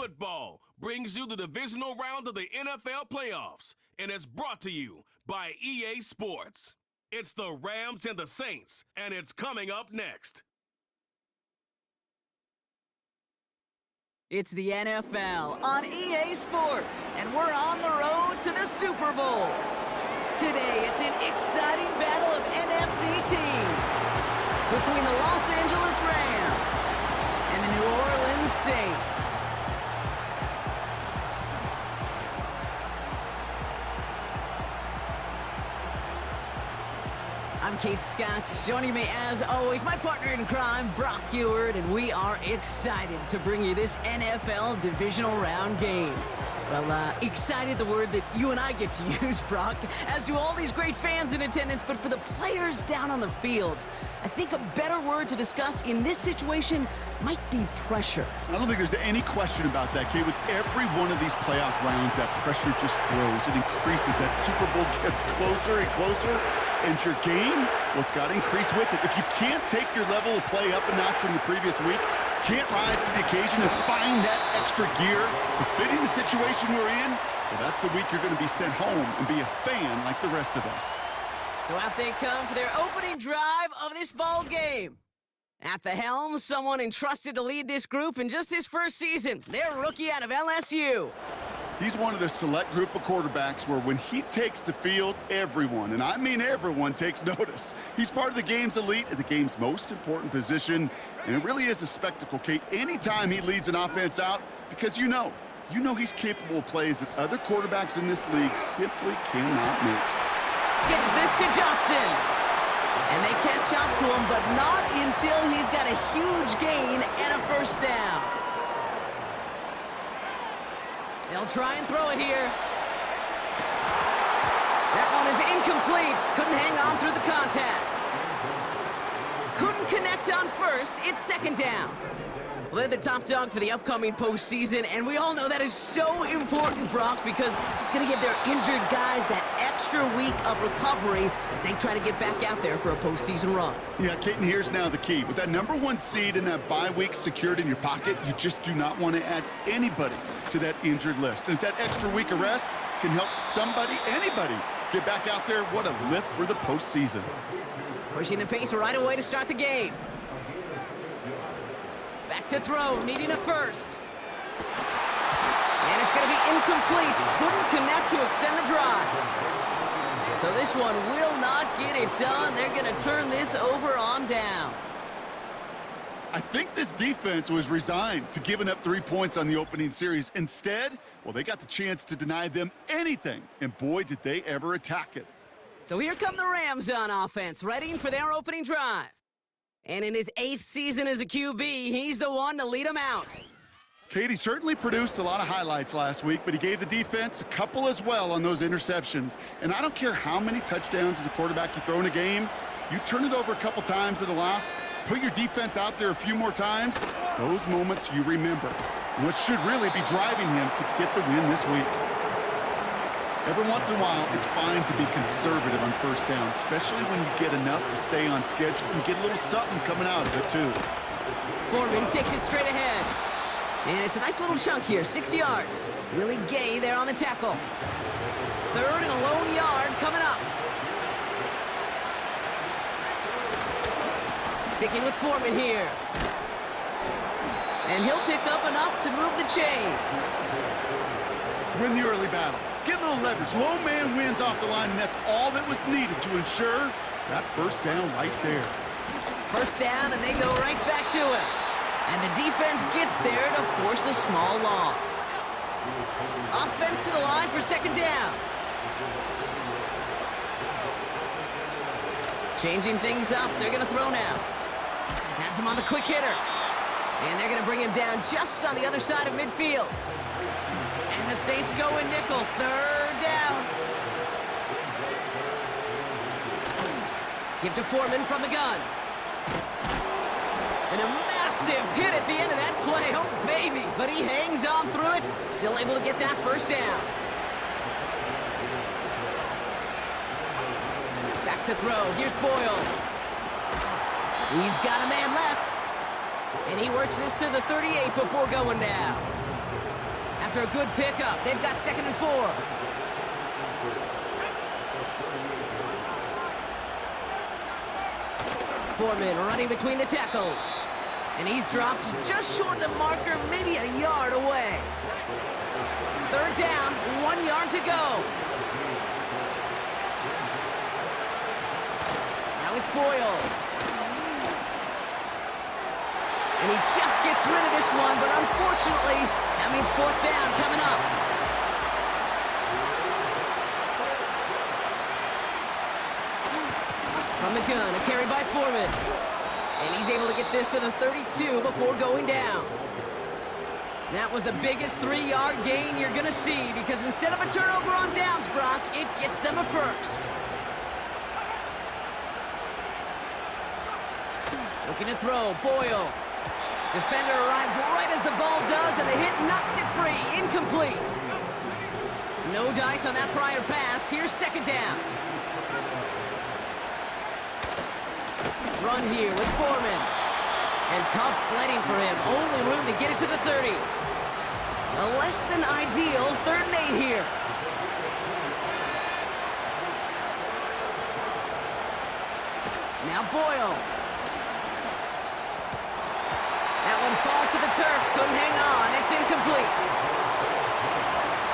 Football brings you the divisional round of the NFL playoffs, and it's brought to you by EA Sports. It's the Rams and the Saints, and it's coming up next. It's the NFL on EA Sports, and we're on the road to the Super Bowl. Today, it's an exciting battle of NFC teams between the Los Angeles Rams and the New Orleans Saints. I'm Kate Scott. Joining me, as always, my partner in crime, Brock Heward, and we are excited to bring you this NFL divisional round game. Well, excited, the word that you and I get to use, Brock, as do all these great fans in attendance, but for the players down on the field, I think a better word to discuss in this situation might be pressure. I don't think there's any question about that, Kate. With every one of these playoff rounds, that pressure just grows. It increases. That Super Bowl gets closer and closer. And your game, well, it's got to increase with it. If you can't take your level of play up a notch from the previous week, can't rise to the occasion and find that extra gear befitting the situation we're in, well, that's the week you're going to be sent home and be a fan like the rest of us. So out they come for their opening drive of this ball game. At the helm, someone entrusted to lead this group in just his first season. Their rookie out of LSU. He's one of the select group of quarterbacks where when he takes the field, everyone, and I mean everyone, takes notice. He's part of the game's elite at the game's most important position, and it really is a spectacle, Kate, anytime he leads an offense out, because you know he's capable of plays that other quarterbacks in this league simply cannot make. Gets this to Johnson. And they catch up to him, but not until he's got a huge gain and a first down. They'll try and throw it here. That one is incomplete. Couldn't hang on through the contact. Couldn't connect on first. It's second down. Well, they're the top dog for the upcoming postseason, and we all know that is so important, Brock, because it's going to give their injured guys that extra week of recovery as they try to get back out there for a postseason run. Yeah, Kate, and here's now the key. With that #1 seed and that bye week secured in your pocket, you just do not want to add anybody to that injured list. And if that extra week of rest can help somebody, anybody, get back out there, what a lift for the postseason. Pushing the pace right away to start the game. Back to throw, needing a first. And it's going to be incomplete. Couldn't connect to extend the drive. So this one will not get it done. They're going to turn this over on downs. I think this defense was resigned to giving up 3 points on the opening series. Instead, well, they got the chance to deny them anything. And boy, did they ever attack it. So here come the Rams on offense, ready for their opening drive. And in his 8th season as a QB, he's the one to lead them out. Katie certainly produced a lot of highlights last week, but he gave the defense a couple as well on those interceptions. And I don't care how many touchdowns as a quarterback you throw in a game, you turn it over a couple times at a loss, put your defense out there a few more times, those moments you remember. And what should really be driving him to get the win this week. Every once in a while, it's fine to be conservative on first down, especially when you get enough to stay on schedule and get a little something coming out of it, too. Foreman takes it straight ahead. And it's a nice little chunk here, 6 yards. Willie Gay there on the tackle. 3rd and a lone yard coming up. Sticking with Foreman here. And he'll pick up enough to move the chains. Win the early battle. Get a little leverage. Low man wins off the line, and that's all that was needed to ensure that first down right there. First down, and they go right back to it. And the defense gets there to force a small loss. Offense to the line for second down. Changing things up. They're going to throw now. Has him on the quick hitter. And they're going to bring him down just on the other side of midfield. And the Saints go in nickel. 3rd down. Give to Foreman from the gun. And a massive hit at the end of that play. Oh, baby. But he hangs on through it. Still able to get that first down. Back to throw. Here's Boyle. He's got a man left. And he works this to the 38 before going down. After a good pickup, they've got 2nd and 4. Foreman running between the tackles. And he's dropped just short of the marker, maybe a yard away. 3rd down, 1 yard to go. Now it's Boyle. And he just gets rid of this one, but unfortunately, that means 4th down coming up. From the gun, a carry by Foreman. And he's able to get this to the 32 before going down. That was the biggest 3-yard gain you're going to see, because instead of a turnover on downs, Brock, it gets them a first. Looking to throw, Boyle. Defender arrives right as the ball does, and the hit knocks it free. Incomplete. No dice on that prior pass. Here's 2nd down. Run here with Foreman. And tough sledding for him. Only room to get it to the 30. A less than ideal 3rd and 8 here. Now Boyle. That one falls to the turf. Couldn't hang on. It's incomplete.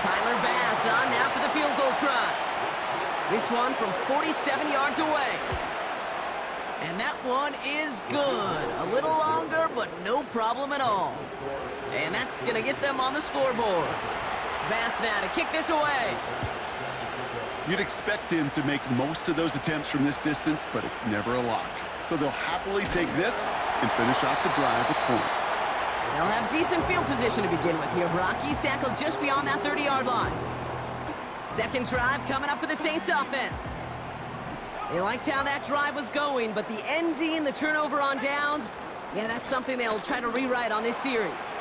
Tyler Bass on now for the field goal try. This one from 47 yards away. And that one is good. A little longer, but no problem at all. And that's going to get them on the scoreboard. Bass now to kick this away. You'd expect him to make most of those attempts from this distance, but it's never a lock. So they'll happily take this and finish off the drive with points. They'll have decent field position to begin with here, Brock. He's tackled just beyond that 30-yard line. 2nd drive coming up for the Saints offense. They liked how that drive was going, but the ending, the turnover on downs, yeah, that's something they'll try to rewrite on this series.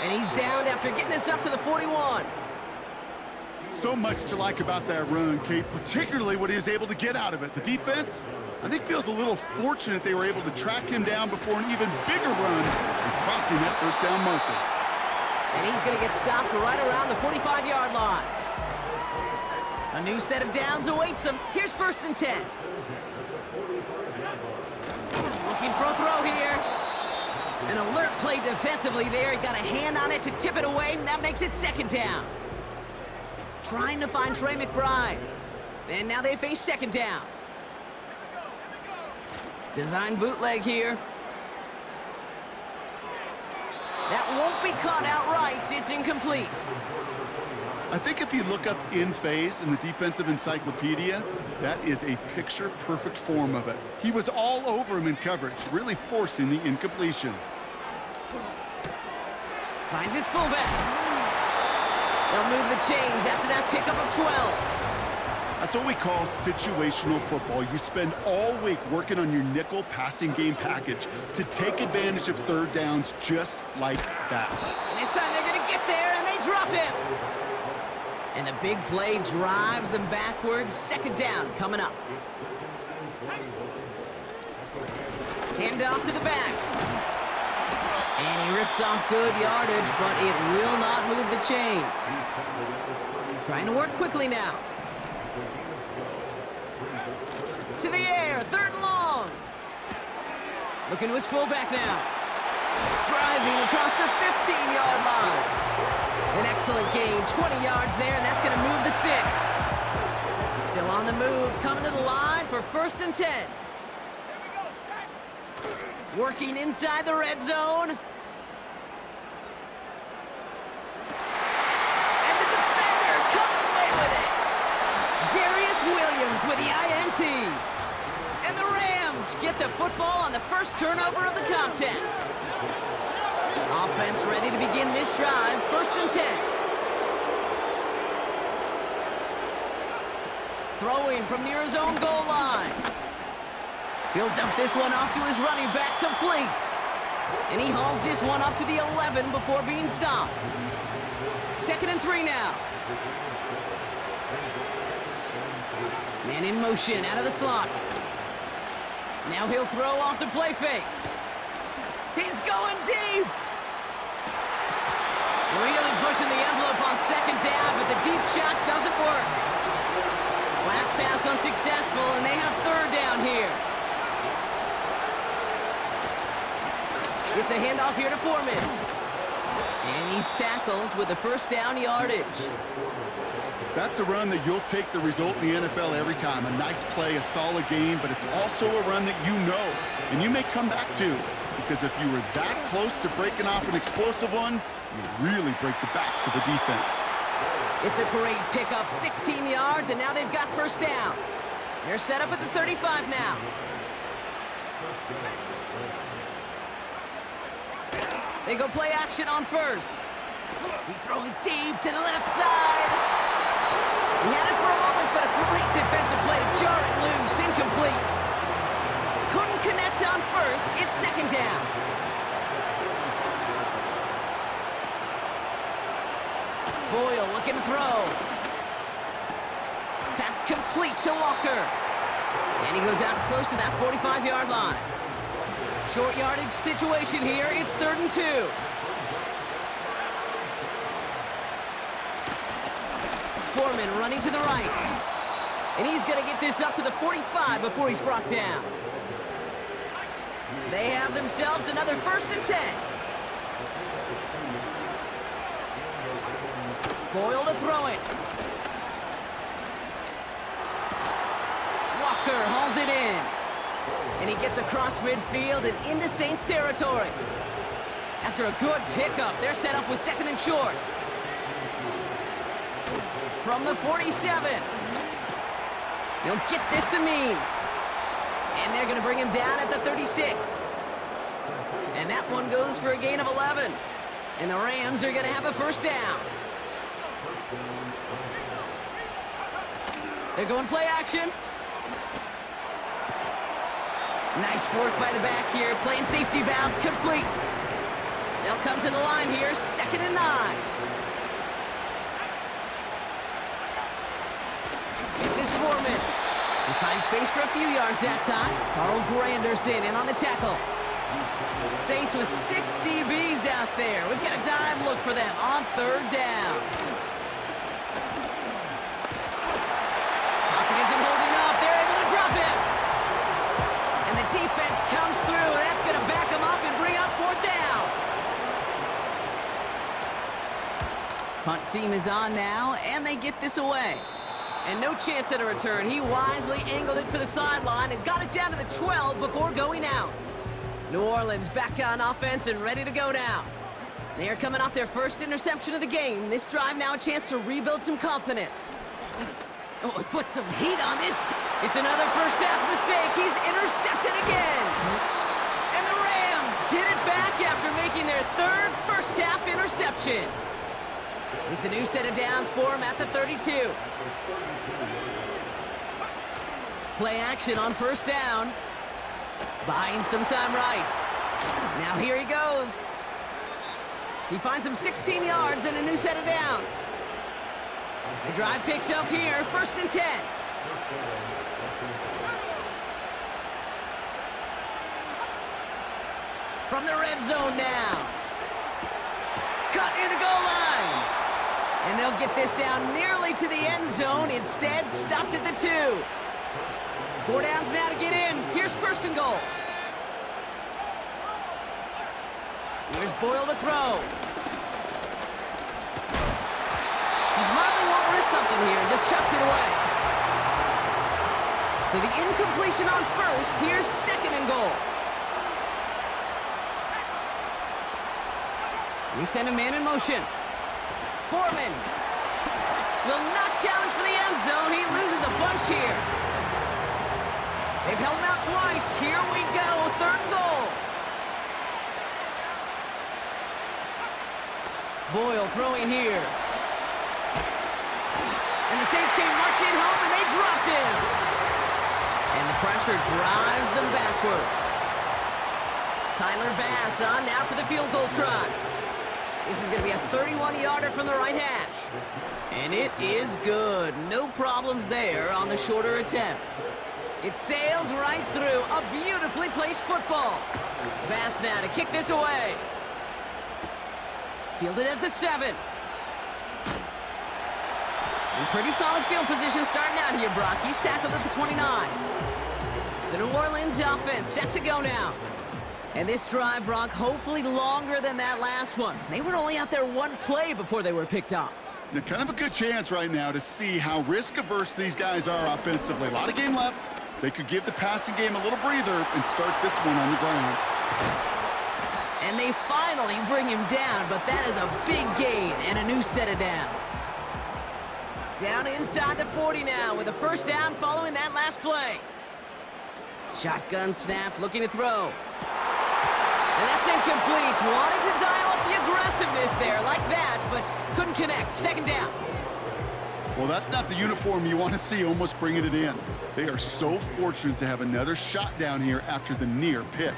And he's down after getting this up to the 41. So much to like about that run, Kate, particularly what he was able to get out of it. The defense, I think, feels a little fortunate they were able to track him down before an even bigger run and crossing that 1st down marker. And he's going to get stopped right around the 45-yard line. A new set of downs awaits him. Here's 1st and 10. Looking for a throw here. An alert play defensively there. He got a hand on it to tip it away, and that makes it 2nd down. Trying to find Trey McBride. And now they face 2nd down. Design bootleg here. That won't be caught outright. It's incomplete. I think if you look up in phase in the defensive encyclopedia, that is a picture-perfect form of it. He was all over him in coverage, really forcing the incompletion. Finds his fullback. They'll move the chains after that pickup of 12. That's what we call situational football. You spend all week working on your nickel passing game package to take advantage of 3rd downs just like that. And this time they're going to get there, and they drop him. And the big play drives them backwards. 2nd down coming up. Hand off to the back. And he rips off good yardage, but it will not move the chains. Trying to work quickly now. To the air, 3rd and long. Looking to his fullback now. Driving across the 15-yard line. An excellent gain, 20 yards there, and that's going to move the sticks. Still on the move, coming to the line for 1st and 10. Working inside the red zone. And the defender comes away with it. Darius Williams with the INT. And the Rams get the football on the first turnover of the contest. Offense ready to begin this drive. 1st and 10. Throwing from near his own goal line. He'll dump this one off to his running back, complete. And he hauls this one up to the 11 before being stopped. 2nd and 3 now. Man in motion out of the slot. Now he'll throw off the play fake. He's going deep. Really pushing the envelope on second down, but the deep shot doesn't work. Last pass unsuccessful, and they have third down here. It's a handoff here to Foreman. And he's tackled with the first down yardage. That's a run that you'll take the result in the NFL every time. A nice play, a solid game, but it's also a run that you know, and you may come back to, because if you were that close to breaking off an explosive one, you really break the backs of the defense. It's a great pickup, 16 yards, and now they've got first down. They're set up at the 35 now. They go play action on first. He's throwing deep to the left side. He had it for a moment, but a great defensive play to jar it loose. Incomplete. Couldn't connect on first. It's second down. Boyle looking to throw. Pass complete to Walker. And he goes out close to that 45-yard line. Short yardage situation here. It's 3rd and 2. Foreman running to the right. And he's going to get this up to the 45 before he's brought down. They have themselves another 1st and 10. Boyle to throw it. Walker hauls it in. And he gets across midfield and into Saints territory. After a good pickup, they're set up with 2nd and short. From the 47. They'll get this to Means. And they're going to bring him down at the 36. And that one goes for a gain of 11. And the Rams are going to have a first down. They're going play action. Nice work by the back here. Playing safety valve complete. They'll come to the line here. 2nd and 9. This is Foreman. He finds space for a few yards that time. Carl Granderson in on the tackle. Saints with 6 DBs out there. We've got a dime look for them on 3rd down. Pocket isn't holding up. They're able to drop him. And the defense comes through. That's going to back him up and bring up 4th down. Punt team is on now, and they get this away. And no chance at a return. He wisely angled it for the sideline and got it down to the 12 before going out. New Orleans back on offense and ready to go now. They are coming off their first interception of the game. This drive now a chance to rebuild some confidence. Oh, it put some heat on this. It's another first half mistake. He's intercepted again. And the Rams get it back after making their 3rd first half interception. It's a new set of downs for him at the 32. Play action on first down. Buying some time right. Now here he goes. He finds him 16 yards and a new set of downs. The drive picks up here, 1st and 10. From the red zone now. Cut near the goal line. And they'll get this down nearly to the end zone. Instead, stopped at the 2. 4 downs now to get in. Here's 1st and goal. Here's Boyle to throw. He's mildly won't risk something here. Just chucks it away. So the incompletion on first. Here's 2nd and goal. We send a man in motion. Foreman will not challenge for the end zone. He loses a bunch here. They've held him out twice. Here we go. 3rd and goal. Boyle throwing here. And the Saints came marching home, and they dropped him. And the pressure drives them backwards. Tyler Bass on now for the field goal try. This is going to be a 31-yarder from the right hash. And it is good. No problems there on the shorter attempt. It sails right through. A beautifully placed football. Bass now to kick this away. Fielded at the 7. In pretty solid field position starting out here, Brock. He's tackled at the 29. The New Orleans offense set to go now. And this drive, Brock, hopefully longer than that last one. They were only out there one play before they were picked off. Yeah, kind of a good chance right now to see how risk-averse these guys are offensively. A lot of game left. They could give the passing game a little breather and start this one on the ground. And they finally bring him down, but that is a big gain and a new set of downs. Down inside the 40 now with a first down following that last play. Shotgun snap, looking to throw. And that's incomplete. Wanted to dial up the aggressiveness there like that, but couldn't connect. Second down. Well, that's not the uniform you want to see almost bringing it in. They are so fortunate to have another shot down here after the near pick.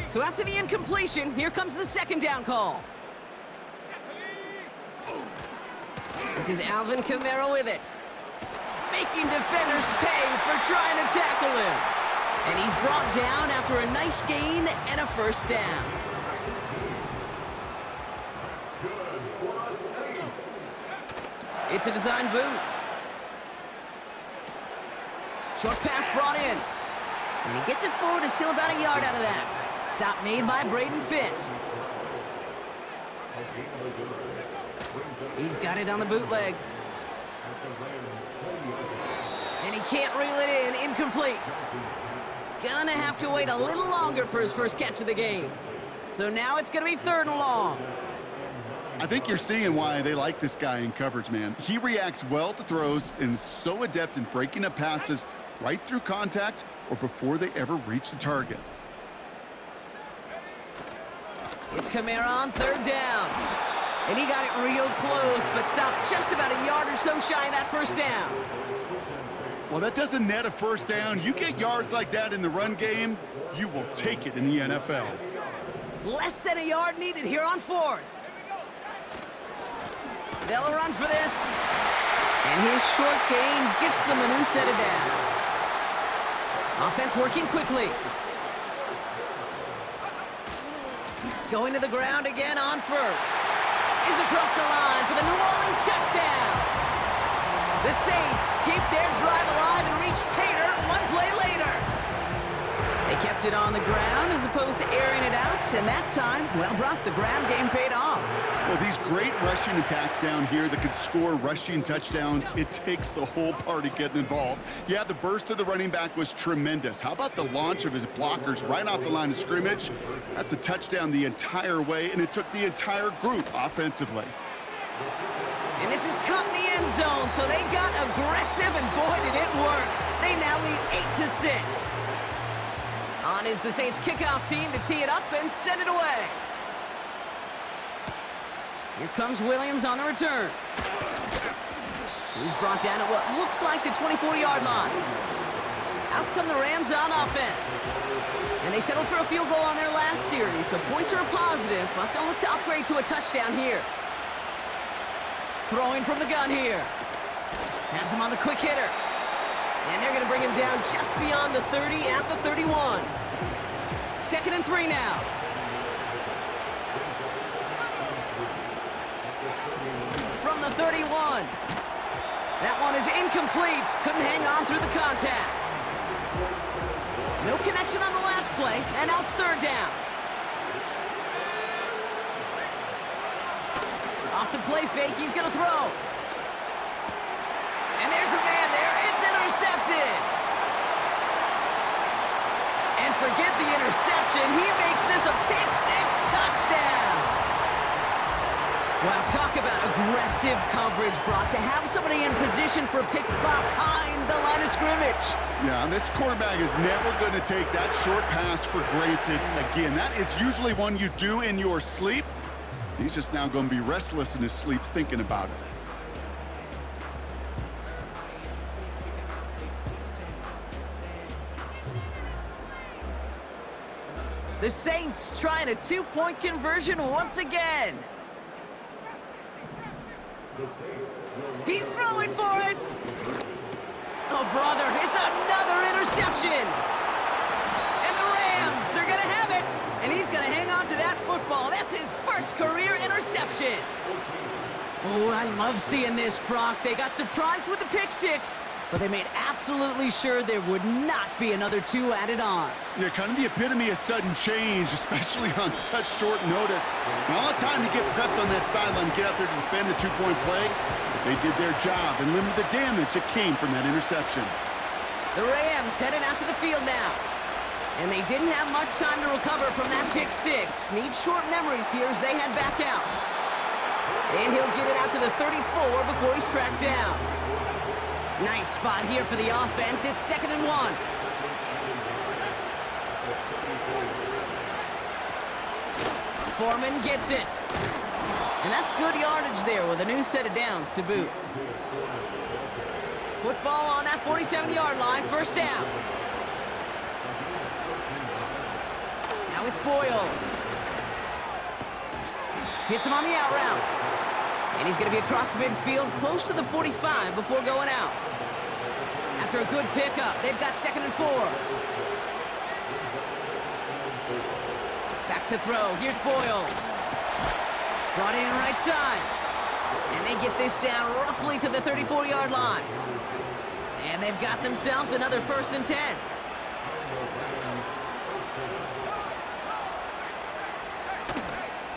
So after the incompletion, here comes the second down call. This is Alvin Kamara with it. Making defenders pay for trying to tackle him. And he's brought down after a nice gain and a first down. It's a design boot. Short pass brought in. And he gets it forward, is still about a yard out of that. Stop made by Braden Fisk. He's got it on the bootleg. And he can't reel it in. Incomplete. Gonna have to wait a little longer for his first catch of the game. So now it's gonna be 3rd and long. I think you're seeing why they like this guy in coverage, man. He reacts well to throws and is so adept in breaking up passes right through contact or before they ever reach the target. It's Kamara on 3rd down. And he got it real close, but stopped just about a yard or so shy of that first down. Well, that doesn't net a first down. You get yards like that in the run game, you will take it in the NFL. Less than a yard needed here on 4th. They'll run for this. And his short gain gets them a new set of downs. Offense working quickly. Going to the ground again on 1st. Is across the line for the New Orleans touchdown. The Saints keep their drive alive and reach pay dirt one play later. They kept it on the ground as opposed to airing it out, and that time, well, Brock, the ground game paid off. Well, these great rushing attacks down here that could score rushing touchdowns, it takes the whole party getting involved. Yeah, the burst of the running back was tremendous. How about the launch of his blockers right off the line of scrimmage? That's a touchdown the entire way, and it took the entire group offensively. And this is caught in the end zone, so they got aggressive, and boy, did it work. They now lead 8-6. On is the Saints kickoff team to tee it up and send it away. Here comes Williams on the return. He's brought down at what looks like the 24-yard line. Out come the Rams on offense. And they settled for a field goal on their last series, so points are positive, but they'll look to upgrade to a touchdown here. Throwing from the gun here. Has him on the quick hitter. And they're going to bring him down just beyond the 30 at the 31. 2nd and 3 now. From the 31. That one is incomplete. Couldn't hang on through the contact. No connection on the last play, and now it's 3rd down. Off the play fake, he's going to throw. And there's a man there. It's intercepted. And forget the interception. He makes this a pick-6 touchdown. Wow, talk about aggressive coverage, Brock, to have somebody in position for pick behind the line of scrimmage. Yeah, this quarterback is never going to take that short pass for granted again. That is usually one you do in your sleep. He's just now going to be restless in his sleep thinking about it. The Saints trying a 2-point conversion once again. He's throwing for it. Oh, brother, it's another interception. And the Rams are going to have it. And he's going to hang on to that football. That's his first career interception. Oh, I love seeing this, Brock. They got surprised with the pick six, but they made absolutely sure there would not be another two added on. Yeah, kind of the epitome of sudden change, especially on such short notice. And all the time to get prepped on that sideline to get out there to defend the two-point play, but they did their job and limited the damage that came from that interception. The Rams heading out to the field now. And they didn't have much time to recover from that pick six. Need short memories here as they head back out. And he'll get it out to the 34 before he's tracked down. Nice spot here for the offense. It's 2nd and 1. Foreman gets it. And that's good yardage there with a new set of downs to boot. Football on that 47-yard line, first down. Now it's Boyle. Hits him on the out route. And he's going to be across midfield, close to the 45 before going out. After a good pickup, they've got 2nd and 4. Back to throw. Here's Boyle. Brought in right side. And they get this down roughly to the 34-yard line. And they've got themselves another 1st and 10.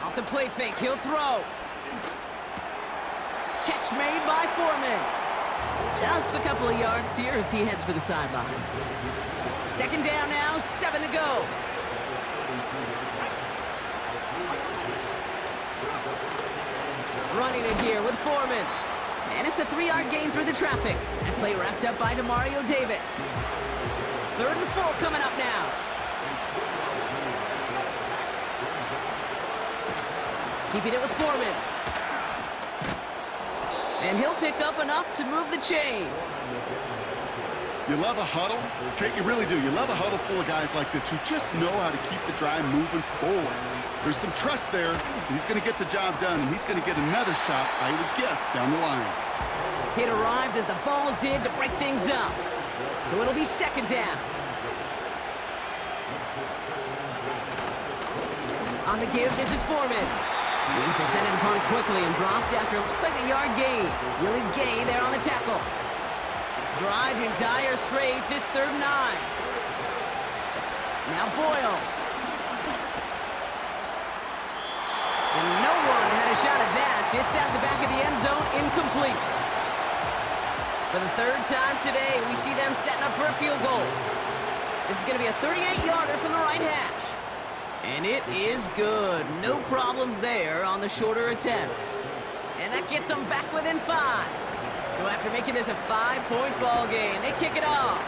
Off the play fake, he'll throw. Catch made by Foreman. Just a couple of yards here as he heads for the sideline. 2nd down now, 7 to go. Running it here with Foreman. And it's a 3-yard gain through the traffic. That play wrapped up by Demario Davis. 3rd and 4 coming up now. Keeping it with Foreman. And he'll pick up enough to move the chains. You love a huddle? Okay, you really do. You love a huddle full of guys like this who just know how to keep the drive moving forward. There's some trust there. He's going to get the job done, and he's going to get another shot, I would guess, down the line. It arrived as the ball did to break things up. So it'll be 2nd down. On the give, this is Foreman. He's descended upon quickly and dropped after it looks like a yard gain. Really gay there on the tackle. Drive in dire straits. It's 3rd and 9. Now Boyle. And no one had a shot at that. It's at the back of the end zone, incomplete. For the 3rd time today, we see them setting up for a field goal. This is going to be a 38-yarder from the right hash. And it is good. No problems there on the shorter attempt. And that gets them back within 5. So after making this a 5-point ball game, they kick it off.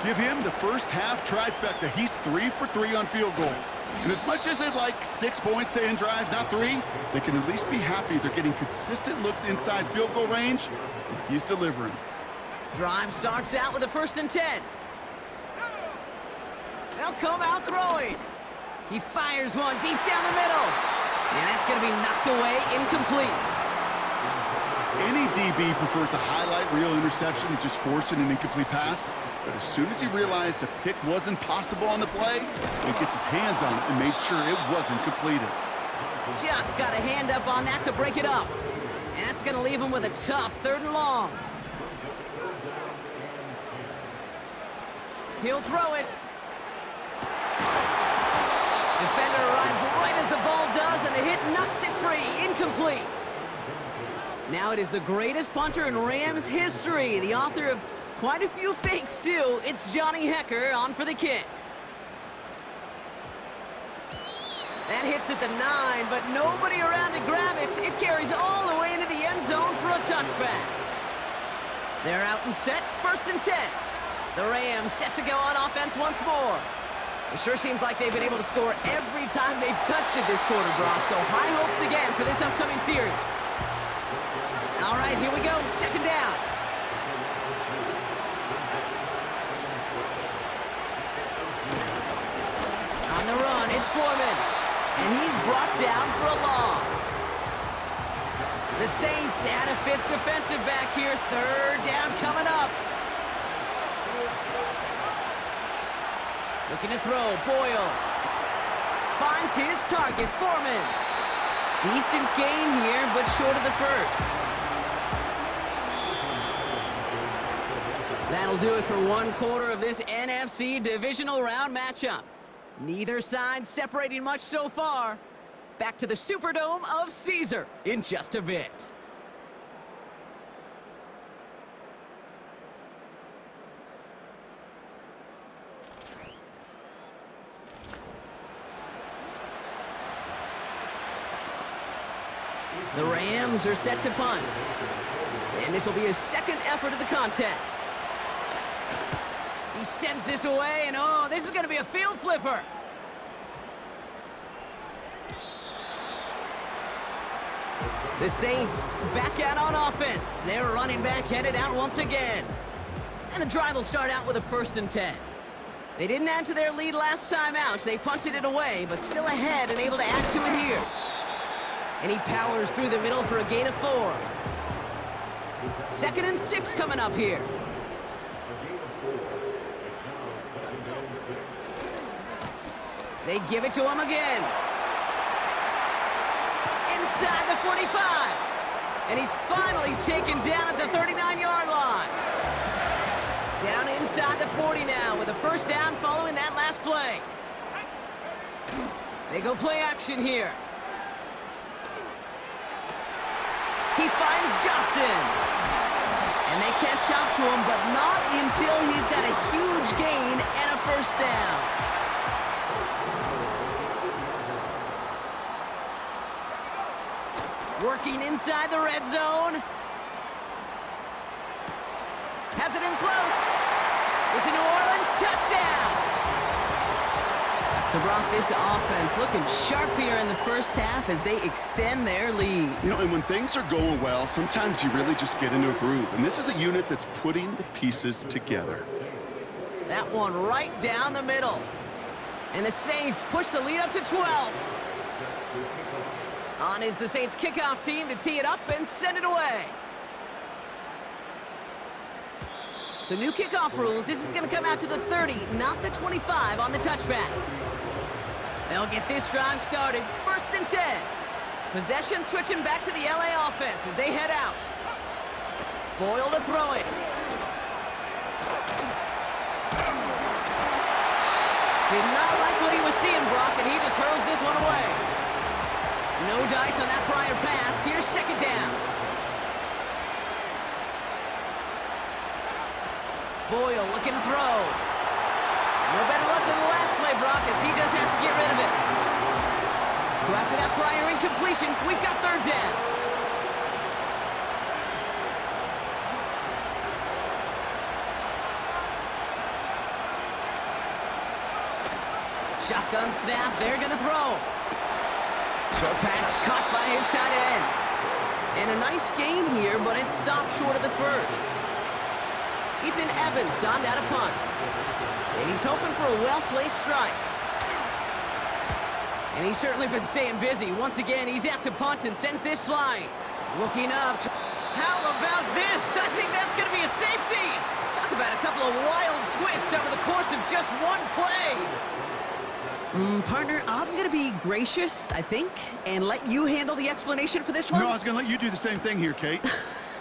Give him the first half trifecta. He's 3 for 3 on field goals. And as much as they'd like 6 points to end drives, not 3, they can at least be happy they're getting consistent looks inside field goal range. He's delivering. Drive starts out with a 1st and 10. They'll come out throwing. He fires one deep down the middle. And that's going to be knocked away, incomplete. Any DB prefers a highlight reel interception to just forcing an incomplete pass. But as soon as he realized a pick wasn't possible on the play, he gets his hands on it and made sure it wasn't completed. Just got a hand up on that to break it up. And that's going to leave him with a tough 3rd and long. He'll throw it. Defender arrives right as the ball does, and the hit knocks it free. Incomplete. Now it is the greatest punter in Rams history, the author of quite a few fakes, too. It's Johnny Hecker on for the kick. That hits at the 9, but nobody around to grab it. It carries all the way into the end zone for a touchback. They're out and set, 1st and 10. The Rams set to go on offense once more. It sure seems like they've been able to score every time they've touched it this quarter, Brock. So high hopes again for this upcoming series. All right, here we go, 2nd down. On the run, it's Foreman. And he's brought down for a loss. The Saints add a 5th defensive back here. 3rd down coming up. Looking to throw, Boyle. finds his target, Foreman. Decent gain here, but short of the first. That'll do it for one quarter of this NFC divisional round matchup. Neither side separating much so far. Back to the Superdome of Caesar in just a bit. The Rams are set to punt. And this will be his second effort of the contest. He sends this away, and oh, this is going to be a field flipper. The Saints back out on offense. Their running back headed out once again. And the drive will start out with a 1st and 10. They didn't add to their lead last time out. They punted it away, but still ahead and able to add to it here. And he powers through the middle for a gain of 4. 2nd and 6 coming up here. They give it to him again. Inside the 45. And he's finally taken down at the 39-yard line. Down inside the 40 now with a 1st down following that last play. They go play action here. He finds Johnson. And they catch up to him, but not until he's got a huge gain and a 1st down. Working inside the red zone. Has it in close. It's a New Orleans touchdown. So, Brock, this offense looking sharp here in the 1st half as they extend their lead. You know, and when things are going well, sometimes you really just get into a groove. And this is a unit that's putting the pieces together. That one right down the middle. And the Saints push the lead up to 12. On is the Saints kickoff team to tee it up and send it away. So new kickoff rules. This is going to come out to the 30, not the 25 on the touchback. They'll get this drive started. 1st and 10. Possession switching back to the LA offense as they head out. Boyle to throw it. Did not like what he was seeing, Brock, and he just hurls this one away. No dice on that prior pass. Here's 2nd down. Boyle looking to throw. No better luck than the last play, Brock, as he just has to get rid of it. So after that prior incompletion, we've got 3rd down. Shotgun snap, they're gonna throw. Short pass caught by his tight end. And a nice gain here, but it stopped short of the 1st. Ethan Evans on down a punt. And he's hoping for a well-placed strike. And he's certainly been staying busy. Once again, he's out to punt and sends this flying. Looking up. How about this? I think that's going to be a safety. Talk about a couple of wild twists over the course of just one play. Partner, I'm going to be gracious, I think, and let you handle the explanation for this one. No, I was going to let you do the same thing here, Kate.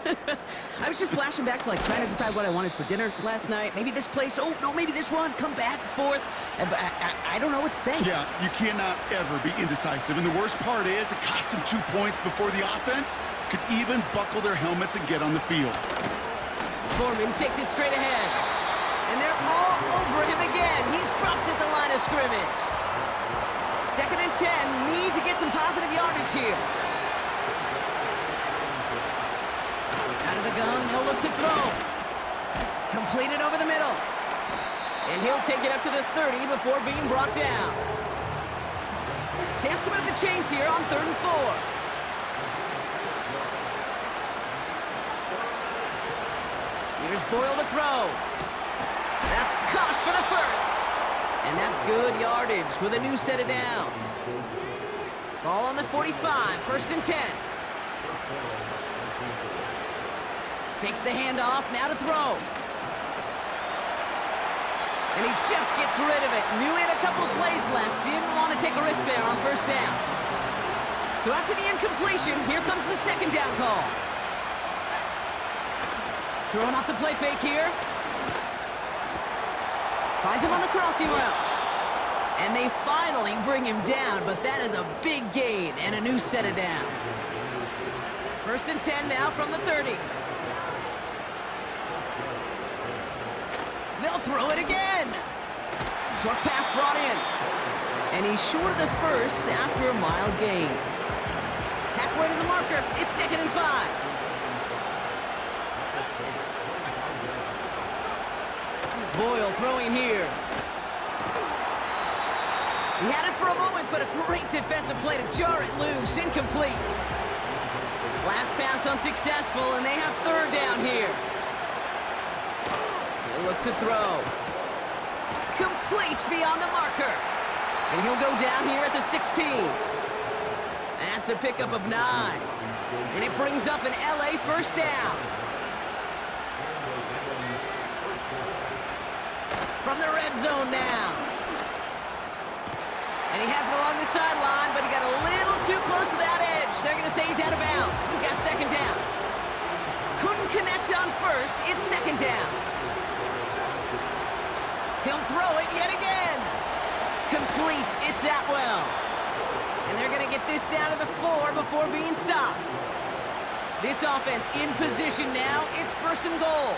I was just flashing back to, like, trying to decide what I wanted for dinner last night. Maybe this place. Oh, no, maybe this one. Come back, forth. I don't know what to say. Yeah, you cannot ever be indecisive. And the worst part is it cost them 2 points before the offense could even buckle their helmets and get on the field. Foreman takes it straight ahead. And they're all over him again. He's dropped at the line of scrimmage. 2nd and 10. Need to get some positive yardage here. Out of the gun, he'll look to throw. Completed over the middle. And he'll take it up to the 30 before being brought down. Chance to move the chains here on 3rd and 4. Here's Boyle to throw. That's caught for the 1st. And that's good yardage with a new set of downs. Ball on the 45, 1st and 10. Takes the handoff, now to throw. And he just gets rid of it. Knew he had a couple of plays left. Didn't want to take a risk there on first down. So after the incompletion, here comes the second down call. Throwing off the play fake here. Finds him on the crossing route. And they finally bring him down, but that is a big gain and a new set of downs. First and 10 now from the 30. They'll throw it again. Short pass brought in. And he's short of the first after a mild gain. Halfway to the marker, it's 2nd and 5. Boyle throwing here. He had it for a moment, but a great defensive play to jar it loose. Incomplete. Last pass unsuccessful, and they have third down here. He'll look to throw. Complete beyond the marker. And he'll go down here at the 16. That's a pickup of 9. And it brings up an LA first down. From the red zone now. And he has it along the sideline, but he got a little too close to that edge. They're going to say he's out of bounds. We've got second down. Couldn't connect on first. It's second down. He'll throw it yet again. Complete. It's Atwell. And they're going to get this down to the 4 before being stopped. This offense in position now. It's first and goal.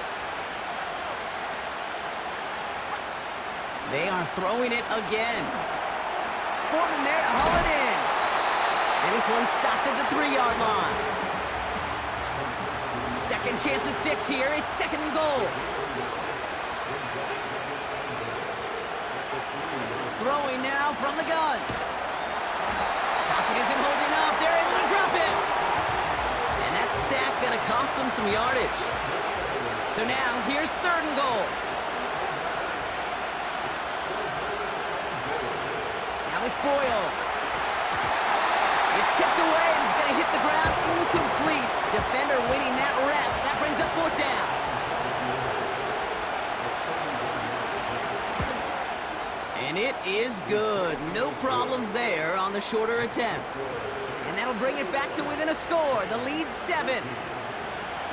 They are throwing it again. Foreman there to haul it in. And this one's stopped at the 3-yard line. Second chance at 6 here. It's second and goal. Throwing now from the gun. Pocket isn't holding up. They're able to drop it. And that sack going to cost them some yardage. So now here's third and goal. It's Boyle. It's tipped away and he's going to hit the ground incomplete. Defender winning that rep. That brings up fourth down. And it is good. No problems there on the shorter attempt. And that'll bring it back to within a score. The lead's 7.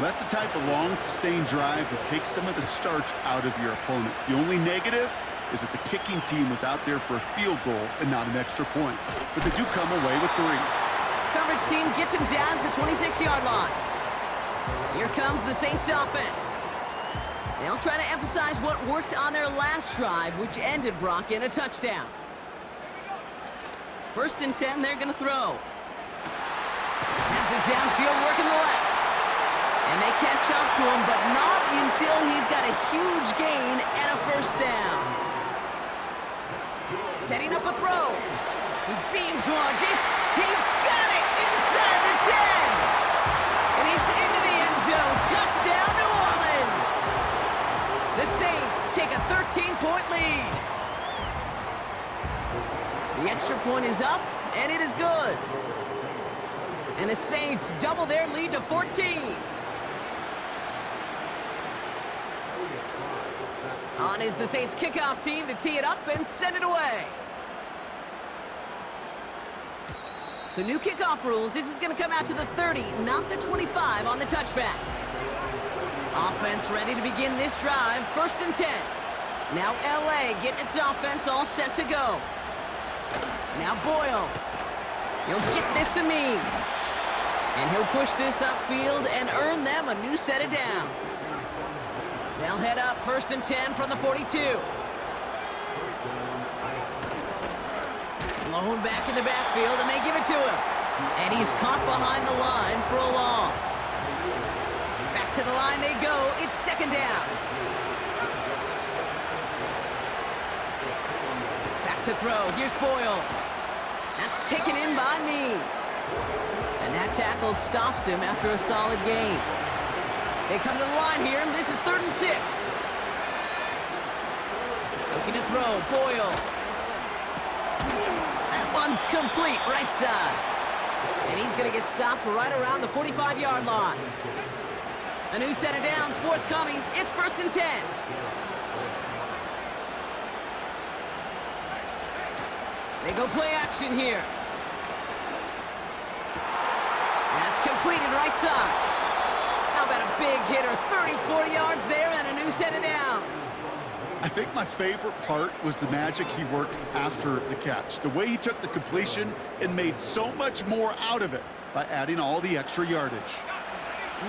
That's the type of long, sustained drive that takes some of the starch out of your opponent. The only negative is that the kicking team was out there for a field goal and not an extra point. But they do come away with 3. Coverage team gets him down at the 26-yard line. Here comes the Saints offense. They'll try to emphasize what worked on their last drive, which ended Brock in a touchdown. First and 10, they're going to throw. Has it downfield, working the left. And they catch up to him, but not until he's got a huge gain and a first down. Setting up a throw. He beams one. He's got it inside the 10. And he's into the end zone. Touchdown, New Orleans. The Saints take a 13-point lead. The extra point is up, and it is good. And the Saints double their lead to 14. On is the Saints kickoff team to tee it up and send it away. So new kickoff rules. This is going to come out to the 30, not the 25 on the touchback. Offense ready to begin this drive. First and 10. Now LA getting its offense all set to go. Now Boyle. He'll get this to Means. And he'll push this upfield and earn them a new set of downs. They'll head up first and 10 from the 42. Blown back in the backfield, and they give it to him. And he's caught behind the line for a loss. Back to the line they go. It's second down. Back to throw. Here's Boyle. That's taken in by Means. And that tackle stops him after a solid gain. They come to the line here. This is 3rd and 6. Looking to throw. Boyle. That one's complete. Right side. And he's going to get stopped right around the 45-yard line. A new set of downs forthcoming. It's 1st and 10. They go play action here. That's completed right side. How about a big hitter, 30, 40 yards there and a new set of downs. I think my favorite part was the magic he worked after the catch. The way he took the completion and made so much more out of it by adding all the extra yardage.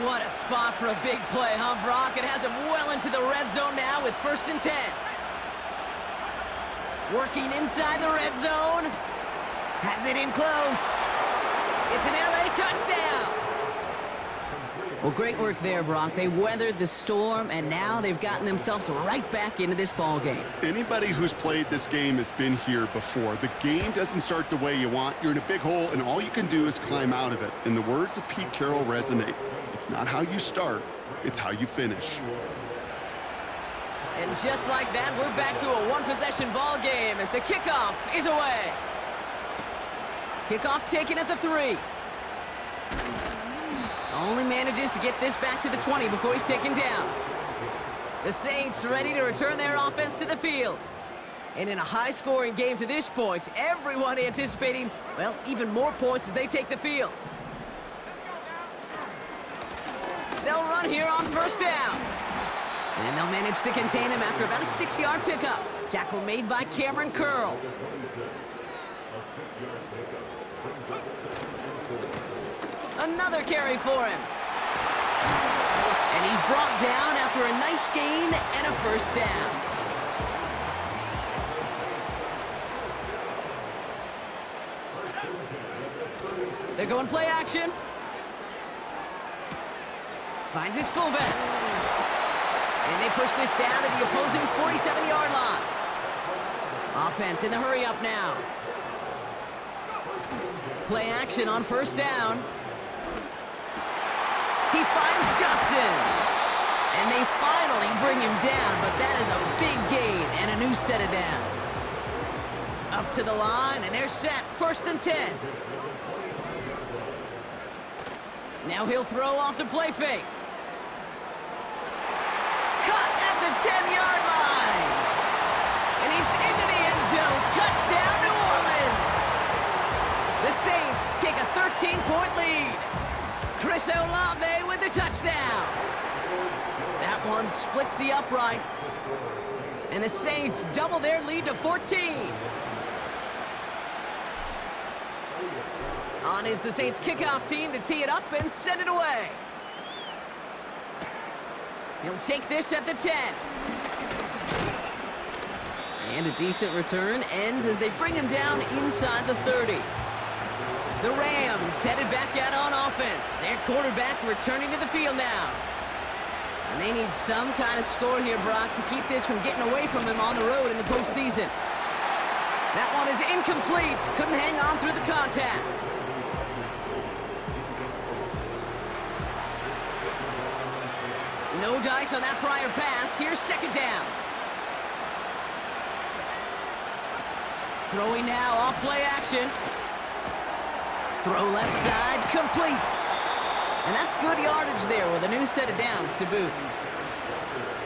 What a spot for a big play, huh, Brock? It has him well into the red zone now with 1st and 10. Working inside the red zone. Has it in close. It's an LA touchdown. Well, great work there, Brock. They weathered the storm, and now they've gotten themselves right back into this ball game. Anybody who's played this game has been here before. The game doesn't start the way you want. You're in a big hole, and all you can do is climb out of it. And the words of Pete Carroll resonate. It's not how you start, it's how you finish. And just like that, we're back to a one-possession ball game as the kickoff is away. Kickoff taken at the 3. Only manages to get this back to the 20 before he's taken down. The Saints ready to return their offense to the field. And in a high-scoring game to this point, everyone anticipating, well, even more points as they take the field. They'll run here on 1st down. And they'll manage to contain him after about a 6-yard pickup. Tackle made by Cameron Curl. Another carry for him. And he's brought down after a nice gain and a 1st down. They're going play action. Finds his fullback. And they push this down to the opposing 47-yard line. Offense in the hurry up now. Play action on 1st down. He finds Johnson. And they finally bring him down, but that is a big gain and a new set of downs. Up to the line, and they're set. 1st and 10. Now he'll throw off the play fake. Cut at the 10-yard line. And he's into the end zone. Touchdown, New Orleans. The Saints take a 13-point lead. Chris Olave with the touchdown. That one splits the uprights. And the Saints double their lead to 14. On is the Saints kickoff team to tee it up and send it away. He'll take this at the 10. And a decent return ends as they bring him down inside the 30. The Rams headed back out on offense. Their quarterback returning to the field now. And they need some kind of score here, Brock, to keep this from getting away from them on the road in the postseason. That one is incomplete. Couldn't hang on through the contact. No dice on that prior pass. Here's 2nd down. Throwing now off play action. Throw left side, complete. And that's good yardage there with a new set of downs to boot.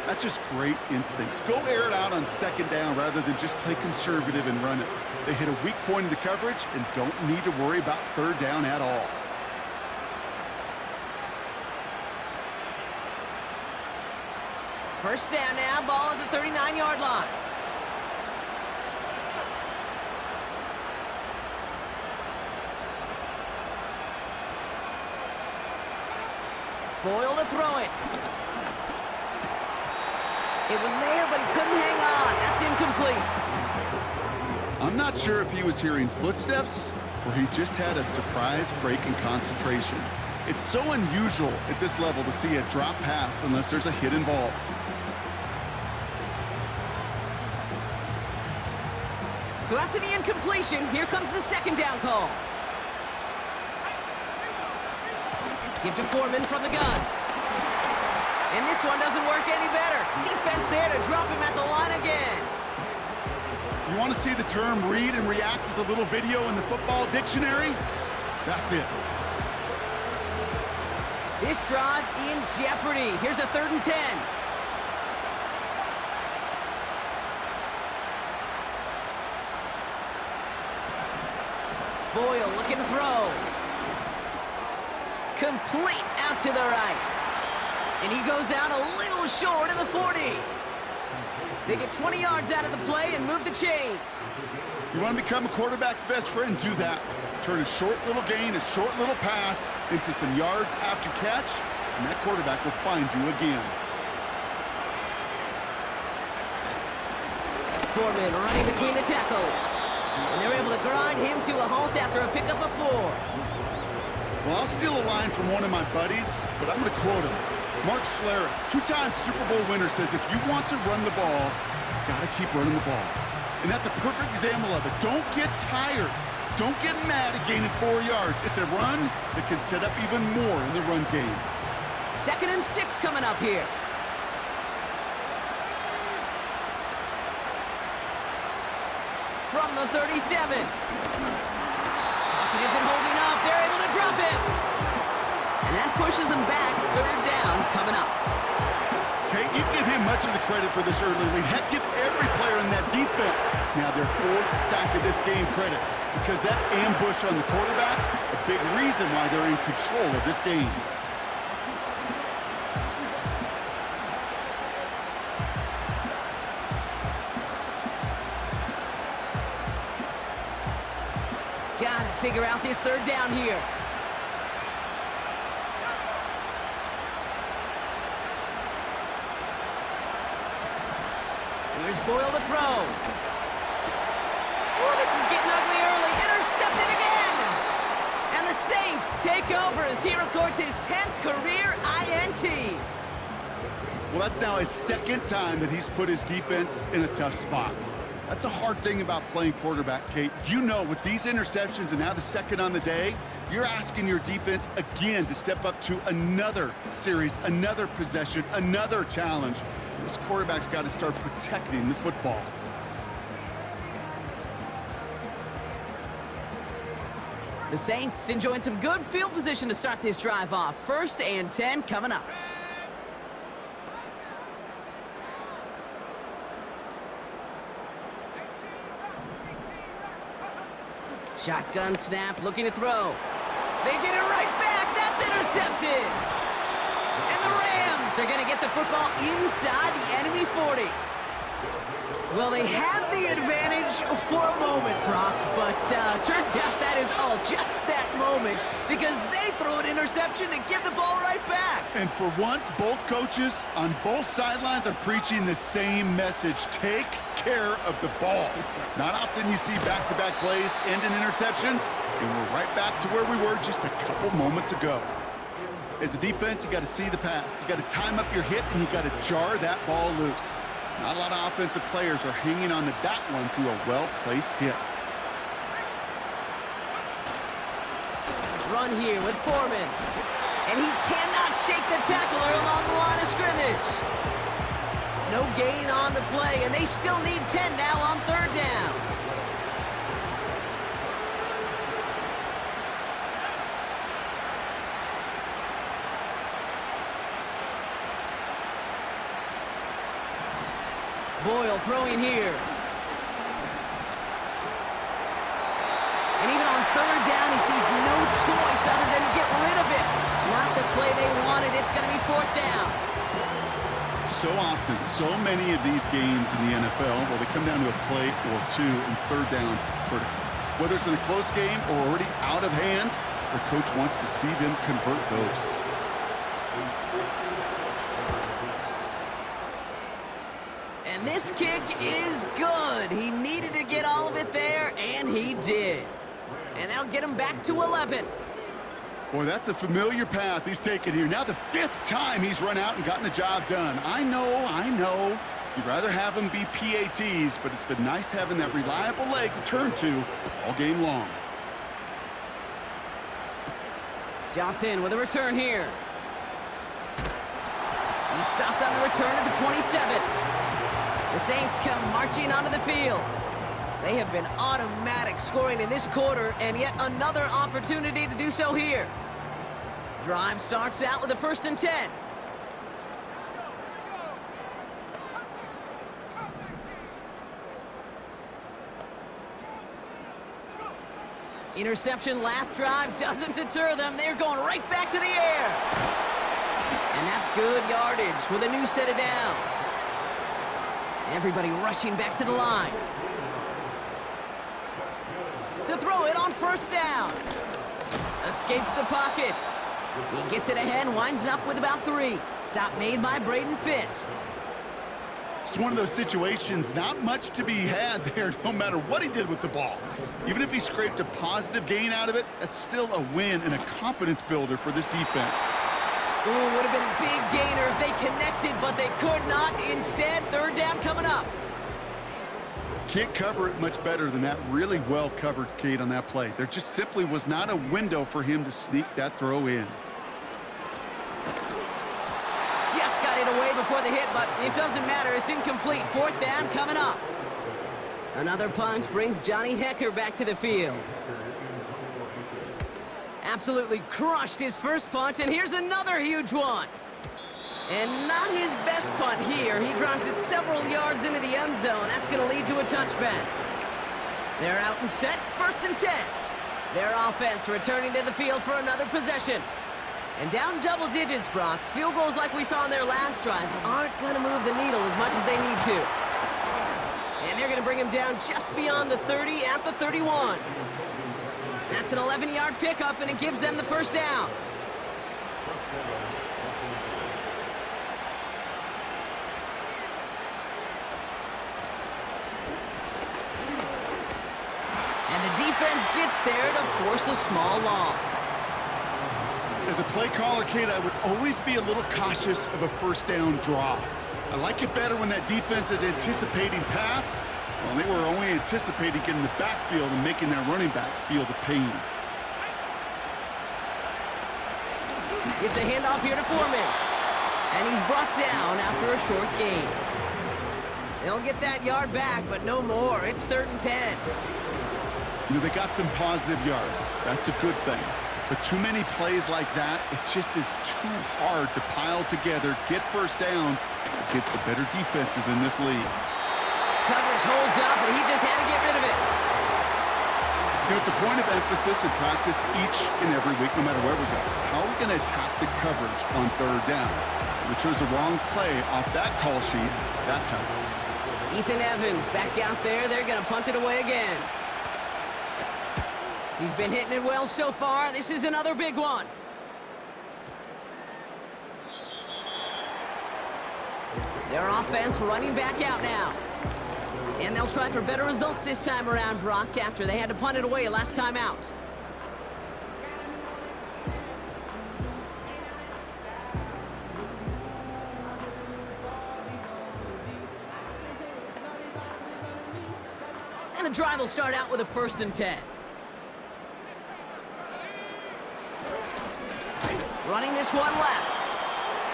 That's just great instincts. Go air it out on 2nd down rather than just play conservative and run it. They hit a weak point in the coverage and don't need to worry about 3rd down at all. First down now, ball at the 39-yard line. Boyle to throw it. It was there, but he couldn't hang on. That's incomplete. I'm not sure if he was hearing footsteps or he just had a surprise break in concentration. It's so unusual at this level to see a drop pass unless there's a hit involved. So after the incompletion, here comes the 2nd down call. Give to Foreman from the gun. And this one doesn't work any better. Defense there to drop him at the line again. You want to see the term read and react with a little video in the football dictionary? That's it. This drive in jeopardy. Here's a 3rd and 10. Boyle looking to throw. Complete out to the right. And he goes out a little short of the 40. They get 20 yards out of the play and move the chains. You want to become a quarterback's best friend, do that. Turn a short little gain, a short little pass into some yards after catch, and that quarterback will find you again. Foreman running between the tackles. And they're able to grind him to a halt after a pickup of 4. Well, I'll steal a line from one of my buddies, but I'm going to quote him. Mark Schlereth, 2-time Super Bowl winner, says if you want to run the ball, you got to keep running the ball. And that's a perfect example of it. Don't get tired. Don't get mad at gaining 4 yards. It's a run that can set up even more in the run game. 2nd and 6 coming up here. From the 37. Pocket isn't holding up. They're able to drop him. And that pushes him back. 3rd down coming up. Okay, you give him much of the credit for this early lead. Heck, give every player in that defense now their 4th sack of this game credit. Because that ambush on the quarterback, a big reason why they're in control of this game. Gotta figure out this 3rd down here. Here's Boyle to throw. Oh, this is getting ugly early. Intercepted again. And the Saints take over as he records his 10th career INT. Well, that's now his 2nd time that he's put his defense in a tough spot. That's a hard thing about playing quarterback, Kate. You know, with these interceptions and now the 2nd on the day, you're asking your defense again to step up to another series, another possession, another challenge. This quarterback's got to start protecting the football. The Saints enjoying some good field position to start this drive off. 1st and 10 coming up. Shotgun snap, looking to throw. They get it right back. That's intercepted. And the Rams are going to get the football inside the enemy 40. Well, they had the advantage for a moment, Brock, but turns out that is all just that moment because they throw an interception and give the ball right back. And for once, both coaches on both sidelines are preaching the same message. Take care of the ball. Not often you see back-to-back plays end in interceptions, and we're right back to where we were just a couple moments ago. As a defense, you got to see the pass. You got to time up your hit, and you got to jar that ball loose. Not a lot of offensive players are hanging on to that one through a well-placed hit. Run here with Foreman. And he cannot shake the tackler along the line of scrimmage. No gain on the play, and they still need 10 now on 3rd down. Boyle throwing here. And even on 3rd down, he sees no choice other than to get rid of it. Not the play they wanted. It's going to be 4th down. So often, so many of these games in the NFL, well, they come down to a play or 2 and 3rd downs critical. Whether it's in a close game or already out of hand, the coach wants to see them convert those. And this kick is good. He needed to get all of it there, and he did. And that'll get him back to 11. Boy, that's a familiar path he's taken here. Now the 5th time he's run out and gotten the job done. I know. You'd rather have him be PATs, but it's been nice having that reliable leg to turn to all game long. Johnson with a return here. He stopped on the return at the 27. The Saints come marching onto the field. They have been automatic scoring in this quarter, and yet another opportunity to do so here. Drive starts out with a 1st and 10. Interception last drive doesn't deter them. They're going right back to the air. And that's good yardage with a new set of downs. Everybody rushing back to the line. To throw it on first down. Escapes the pocket. He gets it ahead, winds up with about 3. Stop made by Braden Fisk. It's one of those situations, not much to be had there, no matter what he did with the ball. Even if he scraped a positive gain out of it, that's still a win and a confidence builder for this defense. Ooh, would have been a big gainer if they connected, but they could not. Instead, third down coming up. Can't cover it much better than that. Really well covered, Kate, on that play. There just simply was not a window for him to sneak that throw in. Just got it away before the hit, but it doesn't matter. It's incomplete. Fourth down coming up. Another punt brings Johnny Hecker back to the field. Absolutely crushed his first punt, and here's another huge one. And not his best punt here. He drives it several yards into the end zone. That's going to lead to a touchback. They're out and set, 1st and 10. Their offense returning to the field for another possession. And down double digits, Brock. Field goals like we saw in their last drive aren't going to move the needle as much as they need to. And they're going to bring him down just beyond the 30 at the 31. That's an 11-yard pickup, and it gives them the first down. And the defense gets there to force a small loss. As a play caller, Kate, I would always be a little cautious of a first down draw. I like it better when that defense is anticipating pass. Well, they were only anticipating getting the backfield and making their running back feel the pain. It's a handoff here to Foreman. And he's brought down after a short gain. They'll get that yard back, but no more. It's 3rd and 10. You know, they got some positive yards. That's a good thing. But too many plays like that, it just is too hard to pile together, get first downs against the better defenses in this league. Coverage holds up, and he just had to get rid of it. You know, it's a point of emphasis in practice each and every week, no matter where we go. How are we going to attack the coverage on 3rd down? We chose the wrong play off that call sheet that time. Ethan Evans back out there. They're going to punt it away again. He's been hitting it well so far. This is another big one. Their offense running back out now. And they'll try for better results this time around, Brock, after they had to punt it away last time out. And the drive will start out with a 1st and 10. Running this one left.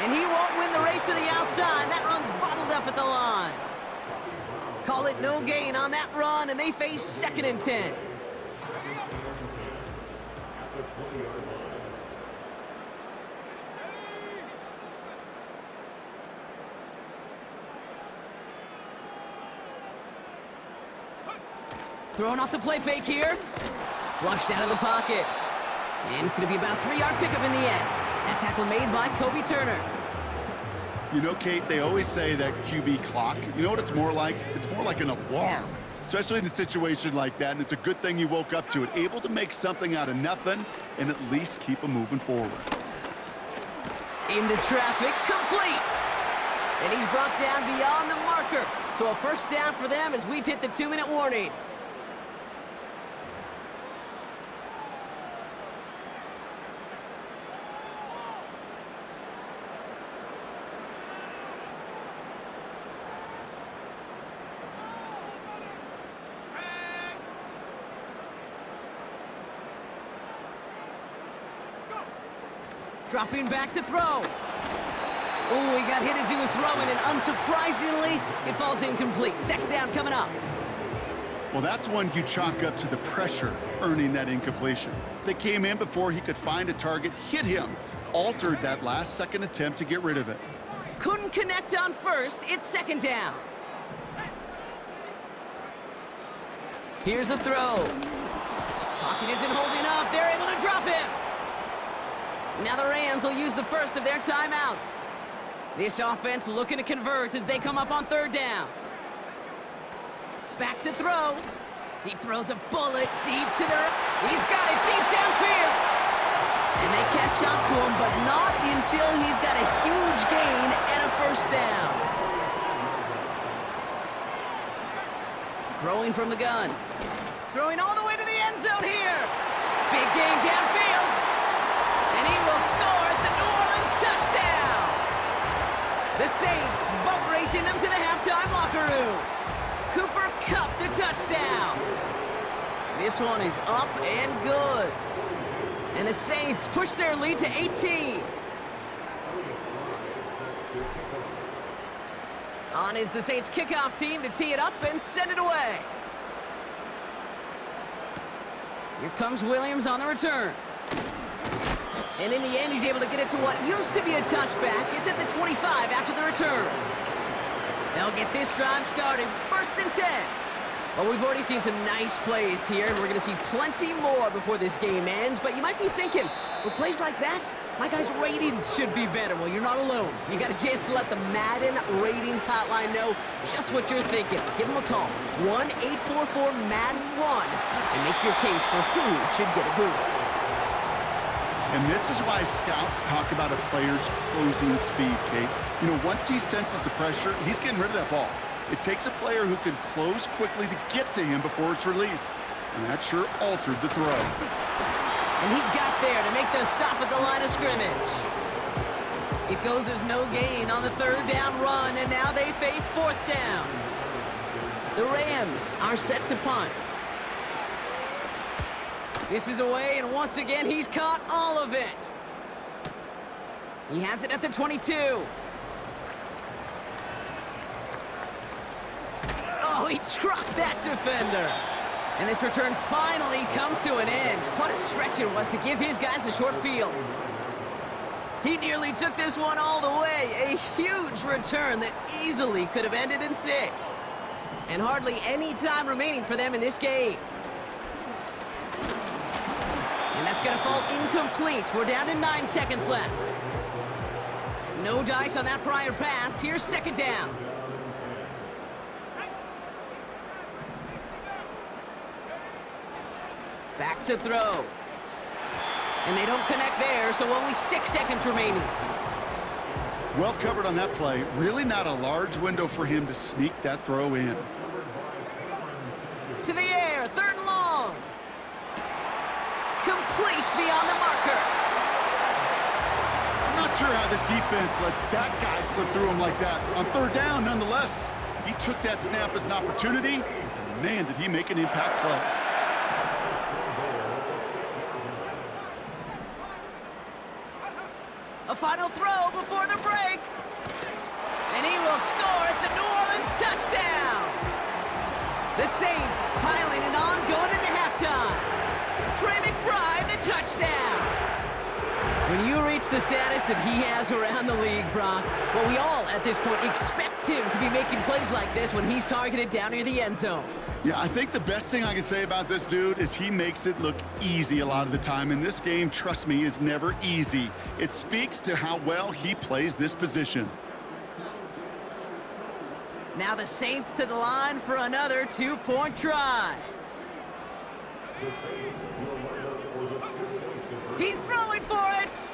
And he won't win the race to the outside. That run's bottled up at the line. Call it no gain on that run, and they face 2nd and 10. Throwing off the play fake here. Flushed out of the pocket. And it's going to be about a 3-yard pickup in the end. That tackle made by Kobe Turner. You know, Kate, they always say that QB clock, you know what it's more like? It's more like an alarm, especially in a situation like that, and it's a good thing you woke up to it, able to make something out of nothing and at least keep them moving forward. Into traffic, complete! And he's brought down beyond the marker. So a first down for them as we've hit the 2-minute warning. Dropping back to throw. Ooh, he got hit as he was throwing, and unsurprisingly, it falls incomplete. 2nd down coming up. Well, that's one you chalk up to the pressure earning that incompletion. They came in before he could find a target, hit him, altered that last-second attempt to get rid of it. Couldn't connect on first. It's 2nd down. Here's a throw. Pocket isn't holding up. They're able to drop him. Now the Rams will use the first of their timeouts. This offense looking to convert as they come up on third down. Back to throw. He throws a bullet deep to the... He's got it deep downfield. And they catch up to him, but not until he's got a huge gain and a first down. Throwing from the gun. Throwing all the way to the end zone here. Big gain downfield. And he will score. It's a New Orleans touchdown. The Saints boat racing them to the halftime locker room. Cooper Kupp the touchdown. This one is up and good. And the Saints push their lead to 18. On is the Saints kickoff team to tee it up and send it away. Here comes Williams on the return. And in the end, he's able to get it to what used to be a touchback. It's at the 25 after the return. They'll get this drive started. 1st and 10. Well, we've already seen some nice plays here, and we're going to see plenty more before this game ends. But you might be thinking, with plays like that, my guys' ratings should be better. Well, you're not alone. You got a chance to let the Madden ratings hotline know just what you're thinking. Give them a call, 1-844-MADDEN-1, and make your case for who should get a boost. And this is why scouts talk about a player's closing speed, Kate. You know, once he senses the pressure, he's getting rid of that ball. It takes a player who can close quickly to get to him before it's released. And that sure altered the throw. And he got there to make the stop at the line of scrimmage. It goes as no gain on the 3rd down run, and now they face 4th down. The Rams are set to punt. This is away, and once again, he's caught all of it. He has it at the 22. Oh, he trucked that defender. And this return finally comes to an end. What a stretch it was to give his guys a short field. He nearly took this one all the way. A huge return that easily could have ended in 6. And hardly any time remaining for them in this game. And that's going to fall incomplete. We're down to 9 seconds left. No dice on that prior pass. Here's 2nd down. Back to throw. And they don't connect there, so only 6 seconds remaining. Well covered on that play. Really not a large window for him to sneak that throw in. To the air, 3rd and long. Complete beyond the marker. I'm not sure how this defense let that guy slip through him like that. On 3rd down, nonetheless, he took that snap as an opportunity, and man, did he make an impact play. A final throw before the break. And he will score. It's a New Orleans touchdown. The Saints piling it on going into halftime. Trey McBride, the touchdown. When you reach the status that he has around the league, Brock, well, we all at this point expect him to be making plays like this when he's targeted down near the end zone. Yeah, I think the best thing I can say about this dude is he makes it look easy a lot of the time. And this game, trust me, is never easy. It speaks to how well he plays this position. Now the Saints to the line for another 2-point try. He's throwing for it.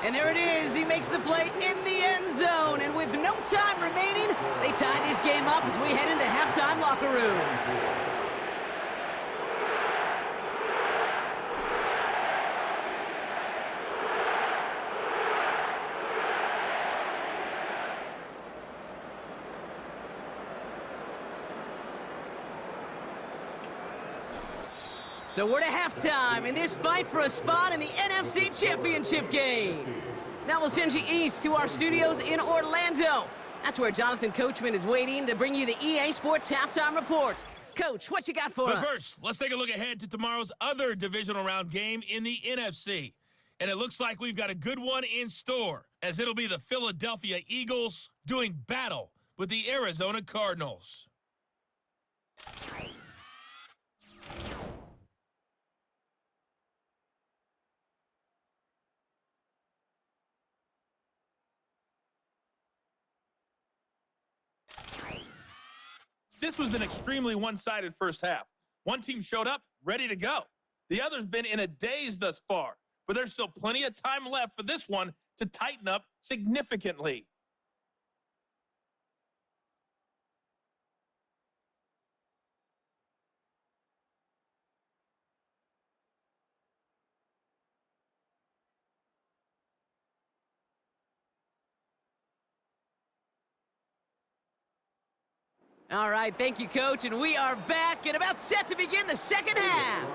And there it is. He makes the play in the end zone. And with no time remaining, they tie this game up as we head into halftime locker rooms. So we're to halftime in this fight for a spot in the NFC Championship game. Now we'll send you east to our studios in Orlando. That's where Jonathan Coachman is waiting to bring you the EA Sports Halftime Report. Coach, what you got for us? But first, let's take a look ahead to tomorrow's other divisional round game in the NFC. And it looks like we've got a good one in store, as it'll be the Philadelphia Eagles doing battle with the Arizona Cardinals. 'Cardinals. This was an extremely one-sided first half. One team showed up, ready to go. The other's been in a daze thus far, but there's still plenty of time left for this one to tighten up significantly. All right, thank you, Coach, and we are back and about set to begin the second half.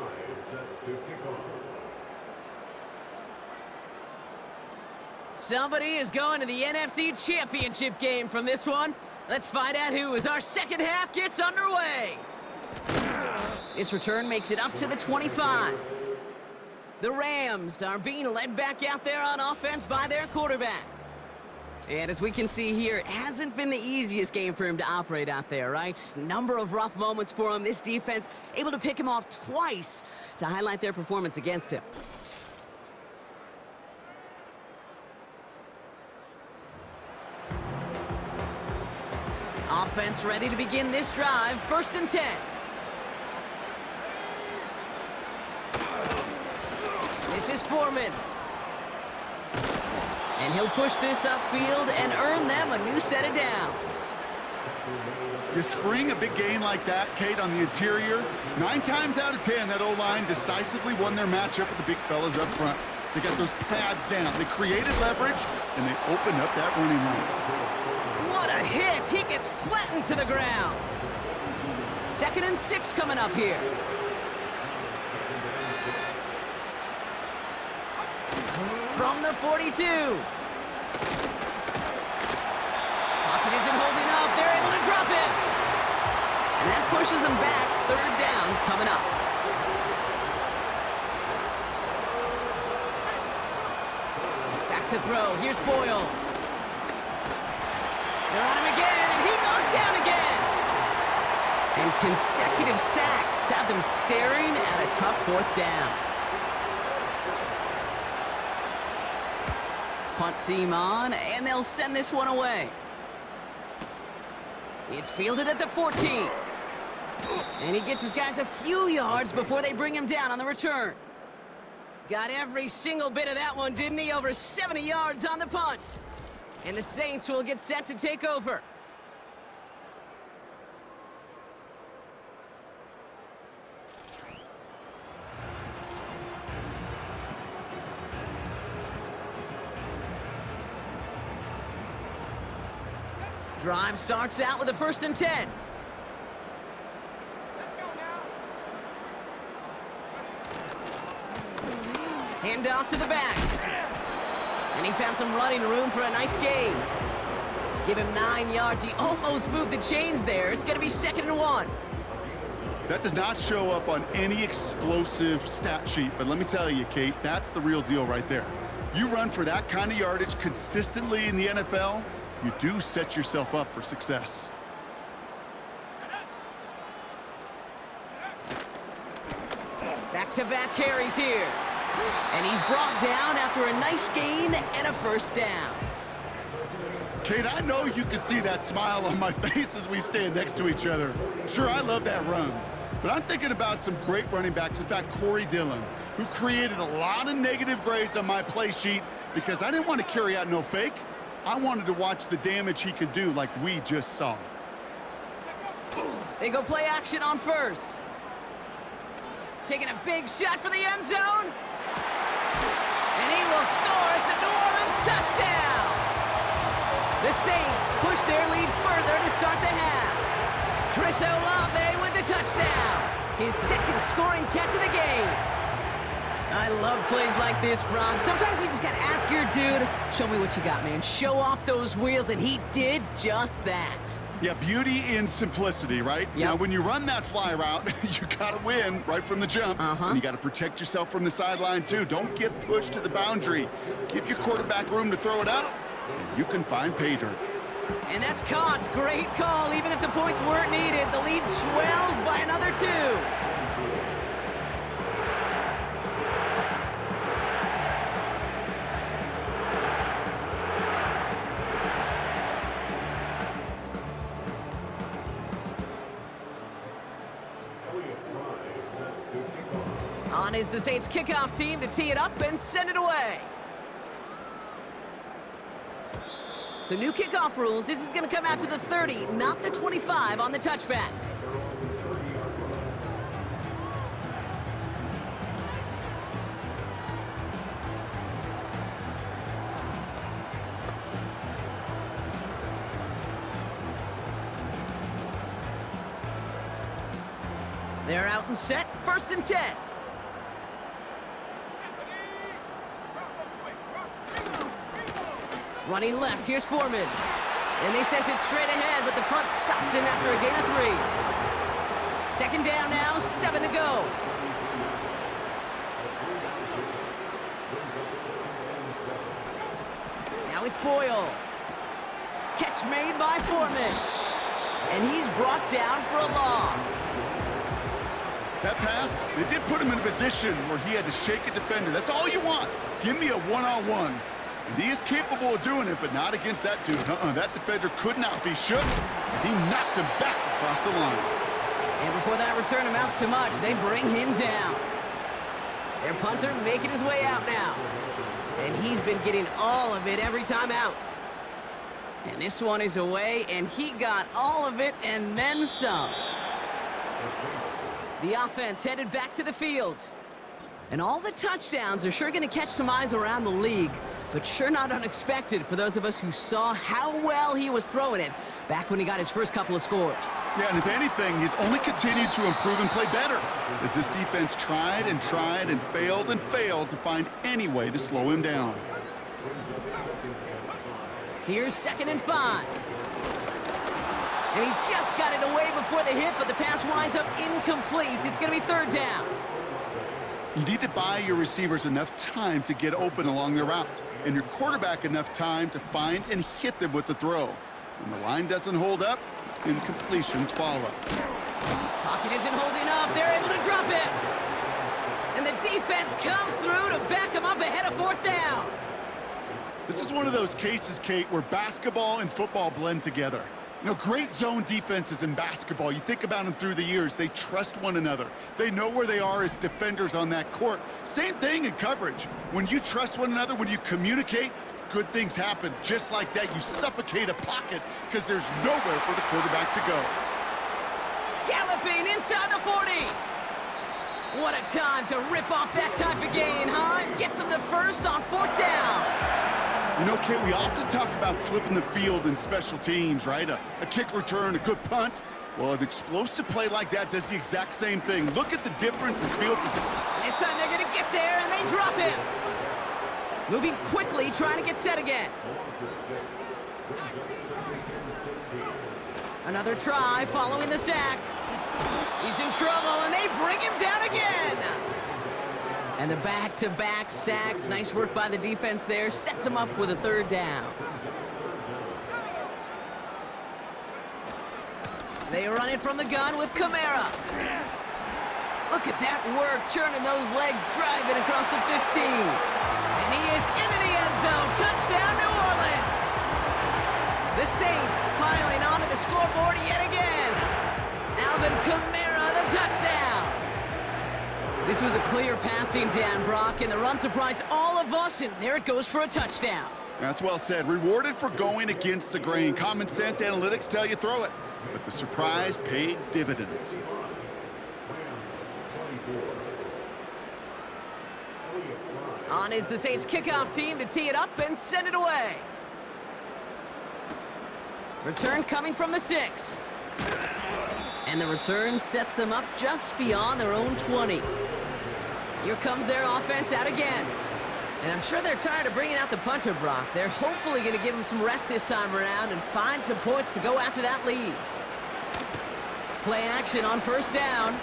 Somebody is going to the NFC Championship game from this one. Let's find out who as our second half gets underway. This return makes it up to the 25. The Rams are being led back out there on offense by their quarterback. And as we can see here, it hasn't been the easiest game for him to operate out there, right? Number of rough moments for him. This defense able to pick him off twice to highlight their performance against him. Offense ready to begin this drive. 1st and 10. This is Foreman. And he'll push this upfield and earn them a new set of downs. You spring a big gain like that, Kate, on the interior. 9 times out of 10, that O-line decisively won their matchup with the big fellas up front. They got those pads down. They created leverage, and they opened up that running lane. What a hit! He gets flattened to the ground. 2nd and 6 coming up here. From the 42. Pocket isn't holding up. They're able to drop it. And that pushes them back. 3rd down coming up. Back to throw. Here's Boyle. They're on him again, and he goes down again. And consecutive sacks have them staring at a tough 4th down. Punt team on, and they'll send this one away. It's fielded at the 14. And he gets his guys a few yards before they bring him down on the return. Got every single bit of that one, didn't he? Over 70 yards on the punt. And the Saints will get set to take over. Drive starts out with a 1st and 10. Let's go now. Hand off to the back. And he found some running room for a nice gain. Give him 9 yards. He almost moved the chains there. It's going to be 2nd and 1. That does not show up on any explosive stat sheet, but let me tell you, Kate, that's the real deal right there. You run for that kind of yardage consistently in the NFL, you do set yourself up for success. Back-to-back carries here. And he's brought down after a nice gain and a 1st down. Kate, I know you can see that smile on my face as we stand next to each other. Sure, I love that run, but I'm thinking about some great running backs. In fact, Corey Dillon, who created a lot of negative grades on my play sheet because I didn't want to carry out no fake. I wanted to watch the damage he could do like we just saw. They go play action on 1st. Taking a big shot for the end zone. And he will score. It's a New Orleans touchdown. The Saints push their lead further to start the half. Chris Olave with the touchdown. His 2nd scoring catch of the game. I love plays like this, Bronx. Sometimes you just gotta ask your dude, show me what you got, man. Show off those wheels, and he did just that. Yeah, beauty in simplicity, right? Yep. Now, when you run that fly route, you gotta win right from the jump. And you gotta protect yourself from the sideline, too. Don't get pushed to the boundary. Give your quarterback room to throw it up, and you can find pay dirt. And that's caught. Great call. Even if the points weren't needed, the lead swells by another 2. On is the Saints kickoff team to tee it up and send it away. So new kickoff rules. This is going to come out to the 30, not the 25 on the touchback. They're out and set, 1st and 10. Running left, here's Foreman. And they sent it straight ahead, but the front stops him after a gain of 3. 2nd down now, 7 to go. Now it's Boyle. Catch made by Foreman. And he's brought down for a loss. That pass, it did put him in a position where he had to shake a defender. That's all you want. Give me a one-on-one. And he is capable of doing it, but not against that dude. That defender could not be shook. He knocked him back across the line. And before that return amounts to much, they bring him down. Their punter making his way out now. And he's been getting all of it every time out. And this one is away, and he got all of it and then some. The offense headed back to the field. And all the touchdowns are sure going to catch some eyes around the league, but sure not unexpected for those of us who saw how well he was throwing it back when he got his first couple of scores. Yeah, and if anything, he's only continued to improve and play better as this defense tried and failed to find any way to slow him down. Here's 2nd and 5. And he just got it away before the hit, but the pass winds up incomplete. It's going to be 3rd down. You need to buy your receivers enough time to get open along their route, and your quarterback enough time to find and hit them with the throw. When the line doesn't hold up, incompletions follow. Pocket isn't holding up. They're able to drop it. And the defense comes through to back him up ahead of 4th down. This is one of those cases, Kate, where basketball and football blend together. You know, great zone defenses in basketball, you think about them through the years, they trust one another. They know where they are as defenders on that court. Same thing in coverage. When you trust one another, when you communicate, good things happen. Just like that, you suffocate a pocket because there's nowhere for the quarterback to go. Galloping inside the 40. What a time to rip off that type of gain, huh? Gets him the first on 4th down. You know, Kate, we often talk about flipping the field in special teams, right? A kick return, a good punt. Well, an explosive play like that does the exact same thing. Look at the difference in field position. This time they're going to get there, and they drop him. Moving quickly, trying to get set again. Another try following the sack. He's in trouble, and they bring him down again. And the back-to-back sacks, nice work by the defense there, sets him up with a 3rd down. They run it from the gun with Kamara. Look at that work, churning those legs, driving across the 15. And he is into the end zone. Touchdown, New Orleans. The Saints piling onto the scoreboard yet again. Alvin Kamara, the touchdown. This was a clear passing down, Brock, and the run surprised all of us, and there it goes for a touchdown. That's well said. Rewarded for going against the grain. Common sense analytics tell you throw it, but the surprise paid dividends. On is the Saints kickoff team to tee it up and send it away. Return coming from the 6. And the return sets them up just beyond their own 20. Here comes their offense out again. And I'm sure they're tired of bringing out the punter, Brock. They're hopefully going to give him some rest this time around and find some points to go after that lead. Play action on 1st down.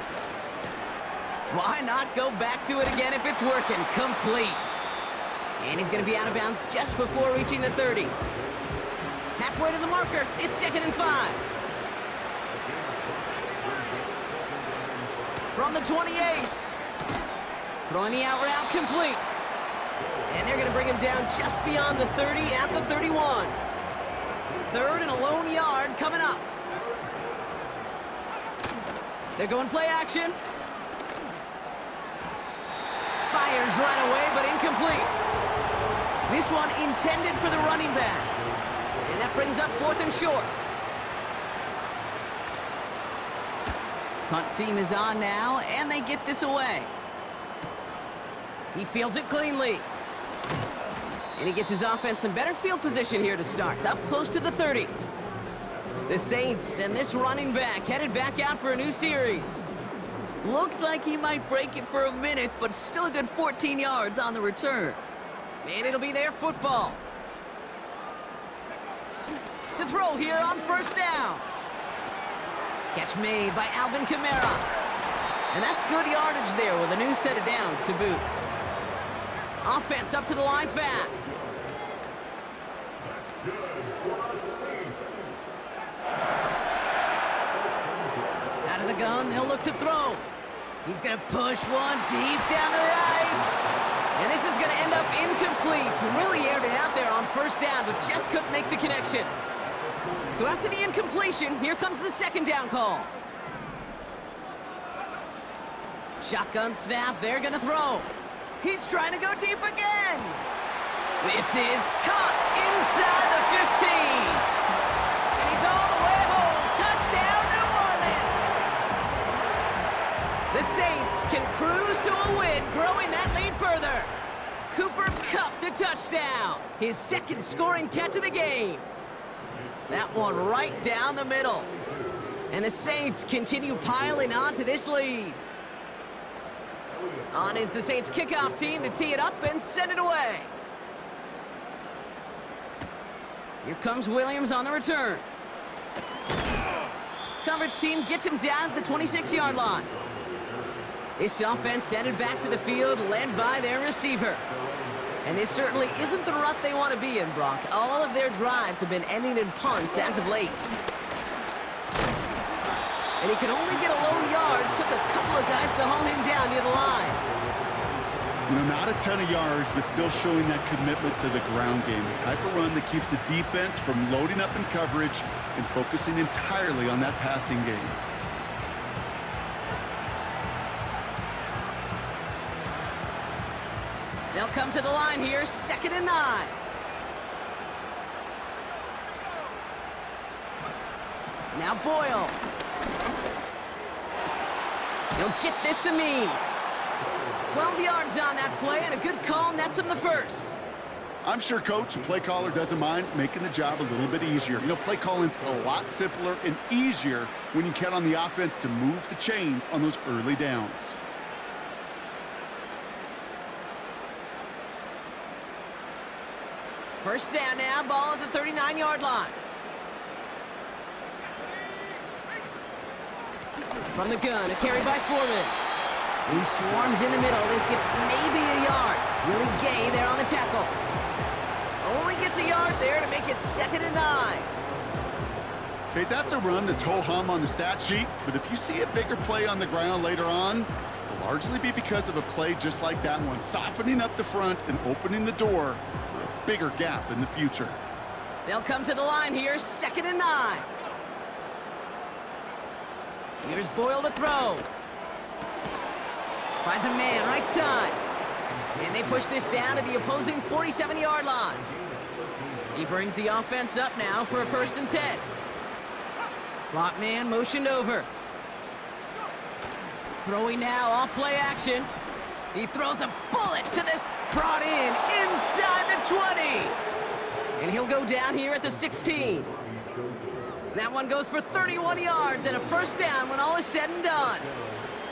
Why not go back to it again if it's working? Complete. And he's going to be out of bounds just before reaching the 30. Halfway to the marker. It's 2nd and 5. From the 28. Throwing the out route complete. And they're going to bring him down just beyond the 30 at the 31. 3rd and a lone yard coming up. They're going play action. Fires right away, but incomplete. This one intended for the running back. And that brings up 4th and short. Punt team is on now, and they get this away. He fields it cleanly. And he gets his offense in better field position here to start, up close to the 30. The Saints and this running back headed back out for a new series. Looks like he might break it for a minute, but still a good 14 yards on the return. And it'll be their football. To throw here on 1st down. Catch made by Alvin Kamara. And that's good yardage there with a new set of downs to boot. Offense up to the line fast. Out of the gun, they'll look to throw. He's going to push one deep down the right. And this is going to end up incomplete. Really aired it out there on 1st down, but just couldn't make the connection. So after the incompletion, here comes the 2nd down call. Shotgun snap, they're going to throw. He's trying to go deep again. This is caught inside the 15. And he's all the way home. Touchdown, New Orleans. The Saints can cruise to a win, growing that lead further. Cooper Kupp the touchdown. His 2nd scoring catch of the game. That one right down the middle. And the Saints continue piling on to this lead. On is the Saints kickoff team to tee it up and send it away. Here comes Williams on the return. Coverage team gets him down at the 26-yard line. This offense headed back to the field, led by their receiver. And this certainly isn't the rut they want to be in, Brock. All of their drives have been ending in punts as of late. And he could only get a lone yard. Took a couple of guys to haul him down near the line. You know, not a ton of yards, but still showing that commitment to the ground game. The type of run that keeps the defense from loading up in coverage and focusing entirely on that passing game. They'll come to the line here, 2nd and 9. Now Boyle. He'll get this to Means. 12 yards on that play, and a good call nets him the 1st. I'm sure Coach, play caller, doesn't mind making the job a little bit easier. You know, play calling's a lot simpler and easier when you count on the offense to move the chains on those early downs. First down now, ball at the 39-yard line. From the gun, a carry by Foreman. He swarms in the middle. This gets maybe a yard. Really Gay there on the tackle. Only gets a yard there to make it 2nd and 9. Okay, that's a run that's ho-hum on the stat sheet, but if you see a bigger play on the ground later on, it'll largely be because of a play just like that one, softening up the front and opening the door for a bigger gap in the future. They'll come to the line here, 2nd and 9. Here's Boyle to throw. Finds a man right side. And they push this down to the opposing 47-yard line. He brings the offense up now for a 1st and 10. Slot man motioned over. Throwing now off play action. He throws a bullet to this. Brought in inside the 20. And he'll go down here at the 16. That one goes for 31 yards and a 1st down when all is said and done.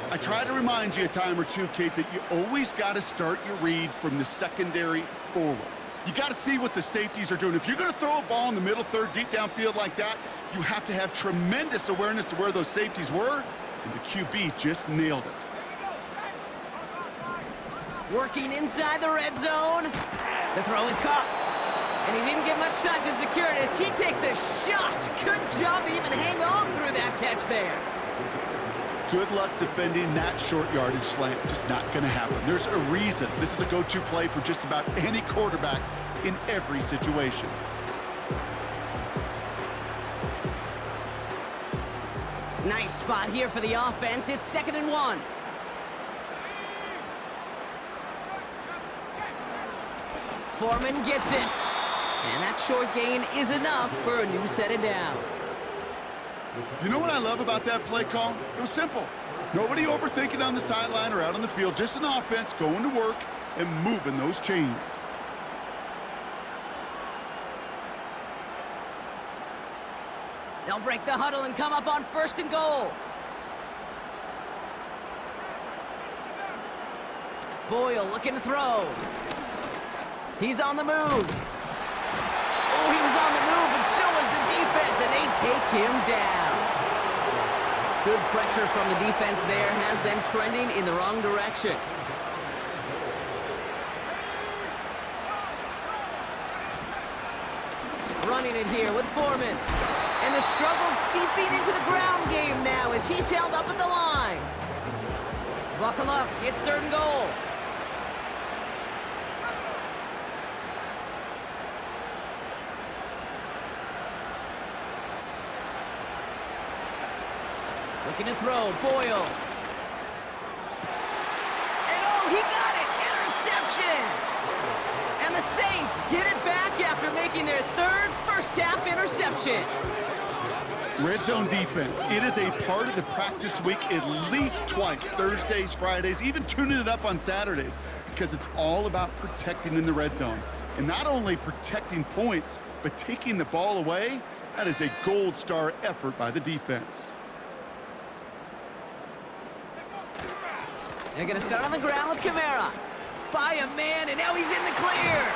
I try to remind you a time or two, Kate, that you always got to start your read from the secondary forward. You got to see what the safeties are doing. If you're going to throw a ball in the middle third, deep downfield like that, you have to have tremendous awareness of where those safeties were, and the QB just nailed it. Working inside the red zone. The throw is caught. And he didn't get much time to secure it as he takes a shot. Good job to even hang on through that catch there. Good luck defending that short yardage slant. Just not going to happen. There's a reason this is a go-to play for just about any quarterback in every situation. Nice spot here for the offense. It's 2nd and 1. Foreman gets it. And that short gain is enough for a new set of downs. You know what I love about that play call? It was simple. Nobody overthinking on the sideline or out on the field, just an offense going to work and moving those chains. They'll break the huddle and come up on 1st and goal. Boyle looking to throw. He's on the move. Oh, he was on the move, and so was the defense, and they take him down. Good pressure from the defense there has them trending in the wrong direction. Running it here with Foreman. And the struggle's seeping into the ground game now as he's held up at the line. Buckle up, it's 3rd and goal. Looking to throw, Boyle. And oh, he got it! Interception! And the Saints get it back after making their 3rd first-half interception. Red zone defense, it is a part of the practice week at least twice, Thursdays, Fridays, even tuning it up on Saturdays, because it's all about protecting in the red zone. And not only protecting points, but taking the ball away, that is a gold star effort by the defense. They're going to start on the ground with Kamara. By a man, and now he's in the clear.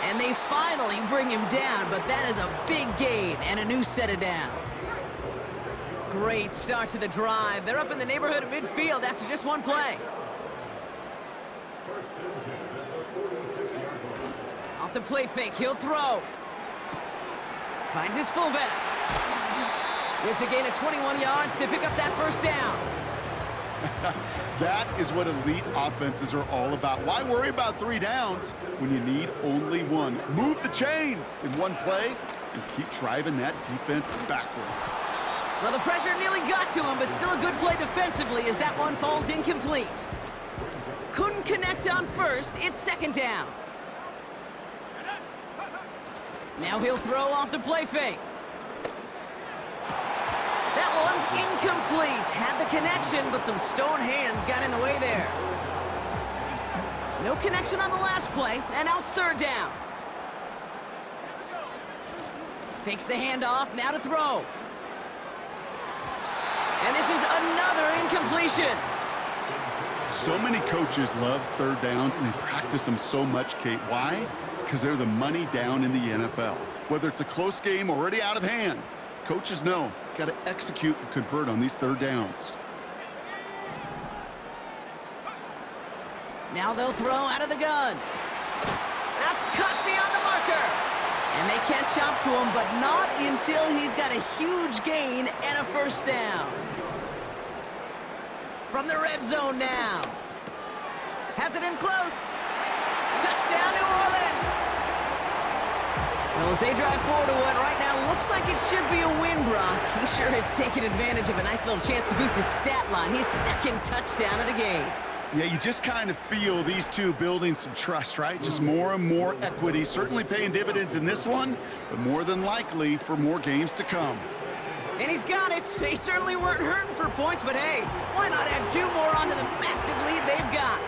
And they finally bring him down, but that is a big gain and a new set of downs. Great start to the drive. They're up in the neighborhood of midfield after just one play. Off the play fake, he'll throw. Finds his fullback. Gets a gain of 21 yards to pick up that first down. That is what elite offenses are all about. Why worry about 3 downs when you need only 1? Move the chains in one play and keep driving that defense backwards. Well, the pressure nearly got to him, but still a good play defensively as that one falls incomplete. Couldn't connect on 1st, it's 2nd down. Now he'll throw off the play fake. That one's incomplete. Had the connection, but some stone hands got in the way there. No connection on the last play, and now it's 3rd down. Fakes the handoff, now to throw. And this is another incompletion. So many coaches love 3rd downs, and they practice them so much, Kate. Why? Because they're the money down in the NFL. Whether it's a close game already out of hand, coaches know, got to execute and convert on these 3rd downs. Now they'll throw out of the gun. That's cut beyond the marker. And they catch up to him, but not until he's got a huge gain and a 1st down. From the red zone now. Has it in close. Touchdown, New Orleans. Well, as they drive forward to what right now looks like it should be a win, Brock. He sure has taken advantage of a nice little chance to boost his stat line. His 2nd touchdown of the game. Yeah, you just kind of feel these two building some trust, right? Just more and more equity, certainly paying dividends in this one, but more than likely for more games to come. And he's got it. They certainly weren't hurting for points, but hey, why not add 2 more onto the massive lead they've got?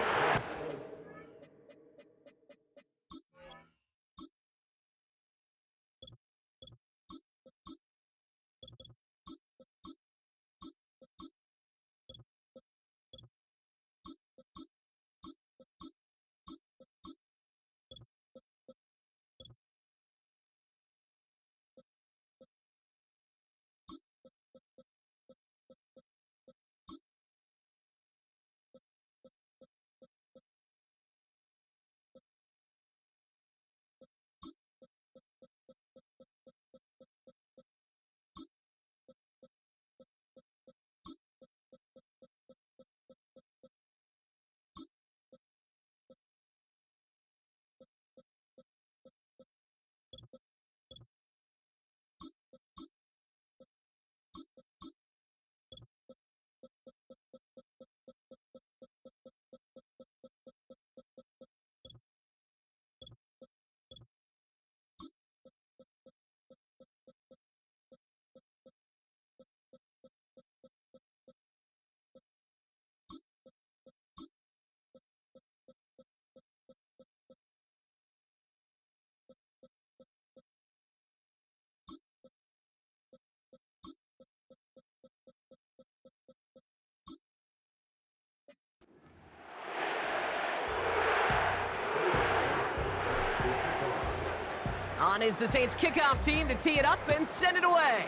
On is the Saints kickoff team to tee it up and send it away.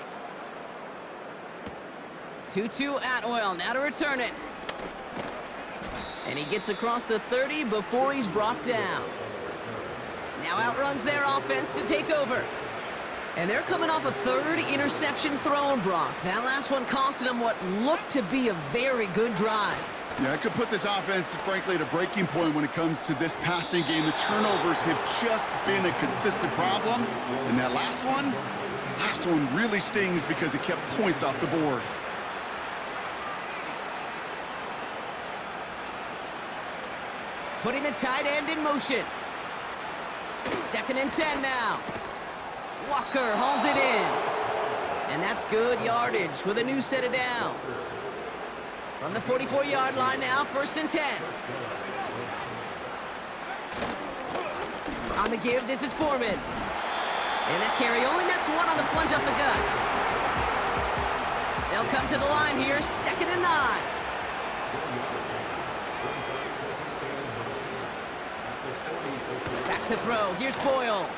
2-2 Atwell, now to return it. And he gets across the 30 before he's brought down. Now outruns their offense to take over. And they're coming off a third interception thrown, Brock. That last one costing them what looked to be a very good drive. Yeah, I could put this offense, frankly, at a breaking point when it comes to this passing game. The turnovers have just been a consistent problem. And that last one really stings because it kept points off the board. Putting the tight end in motion. 2nd and 10 now. Walker hauls it in. And that's good yardage with a new set of downs. From the 44-yard line now, 1st and 10. On the give, this is Foreman. And that carry only nets one on the plunge up the gut. They'll come to the line here, 2nd and 9. Back to throw, here's Boyle.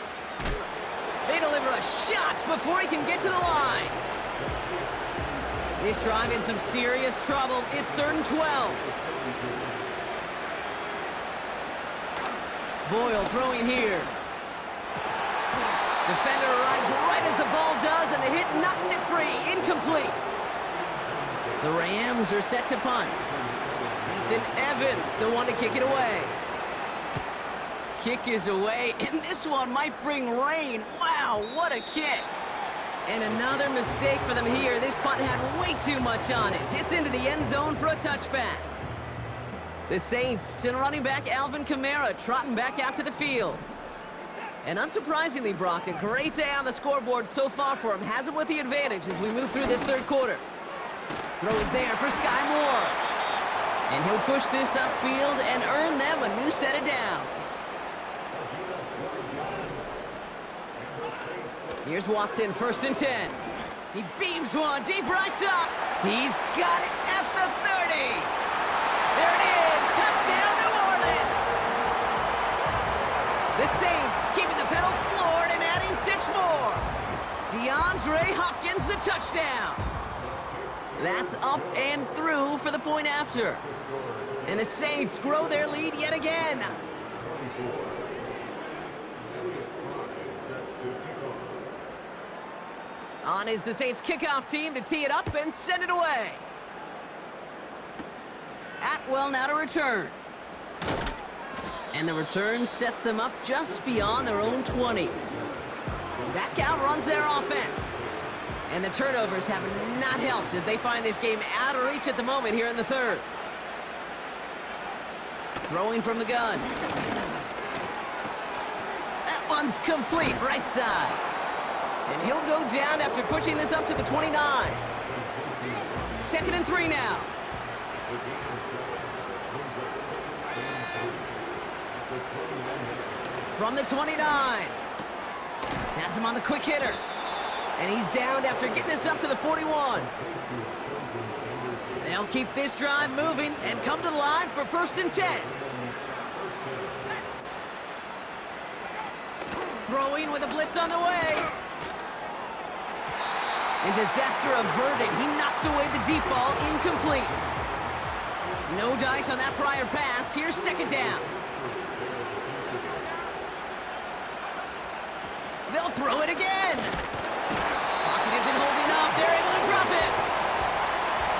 They deliver a shot before he can get to the line. This drive in some serious trouble. It's 3rd and 12. Boyle throwing here. Defender arrives right as the ball does, and the hit knocks it free. Incomplete. The Rams are set to punt. Ethan Evans, the one to kick it away. Kick is away, and this one might bring rain. Wow, what a kick. And another mistake for them here. This punt had way too much on it. It's into the end zone for a touchback. The Saints and running back Alvin Kamara trotting back out to the field. And unsurprisingly, Brock, a great day on the scoreboard so far for him. Has him with the advantage as we move through this 3rd quarter. Throw is there for Sky Moore. And he'll push this upfield and earn them a new set of downs. Here's Watson, 1st and 10. He beams one deep right up. He's got it at the 30. There it is, touchdown New Orleans. The Saints keeping the pedal floored and adding 6 more. DeAndre Hopkins, the touchdown. That's up and through for the point after. And the Saints grow their lead yet again. On is the Saints kickoff team to tee it up and send it away. Atwell now to return. And the return sets them up just beyond their own 20. Back out runs their offense. And the turnovers have not helped as they find this game out of reach at the moment here in the 3rd. Throwing from the gun. That one's complete, right side. And he'll go down after pushing this up to the 29. 2nd and 3 now. From the 29. Has him on the quick hitter. And he's downed after getting this up to the 41. They'll keep this drive moving and come to the line for 1st and 10. Throwing with a blitz on the way. And disaster averted. He knocks away the deep ball, incomplete. No dice on that prior pass. Here's 2nd down. They'll throw it again. Pocket isn't holding up. They're able to drop it.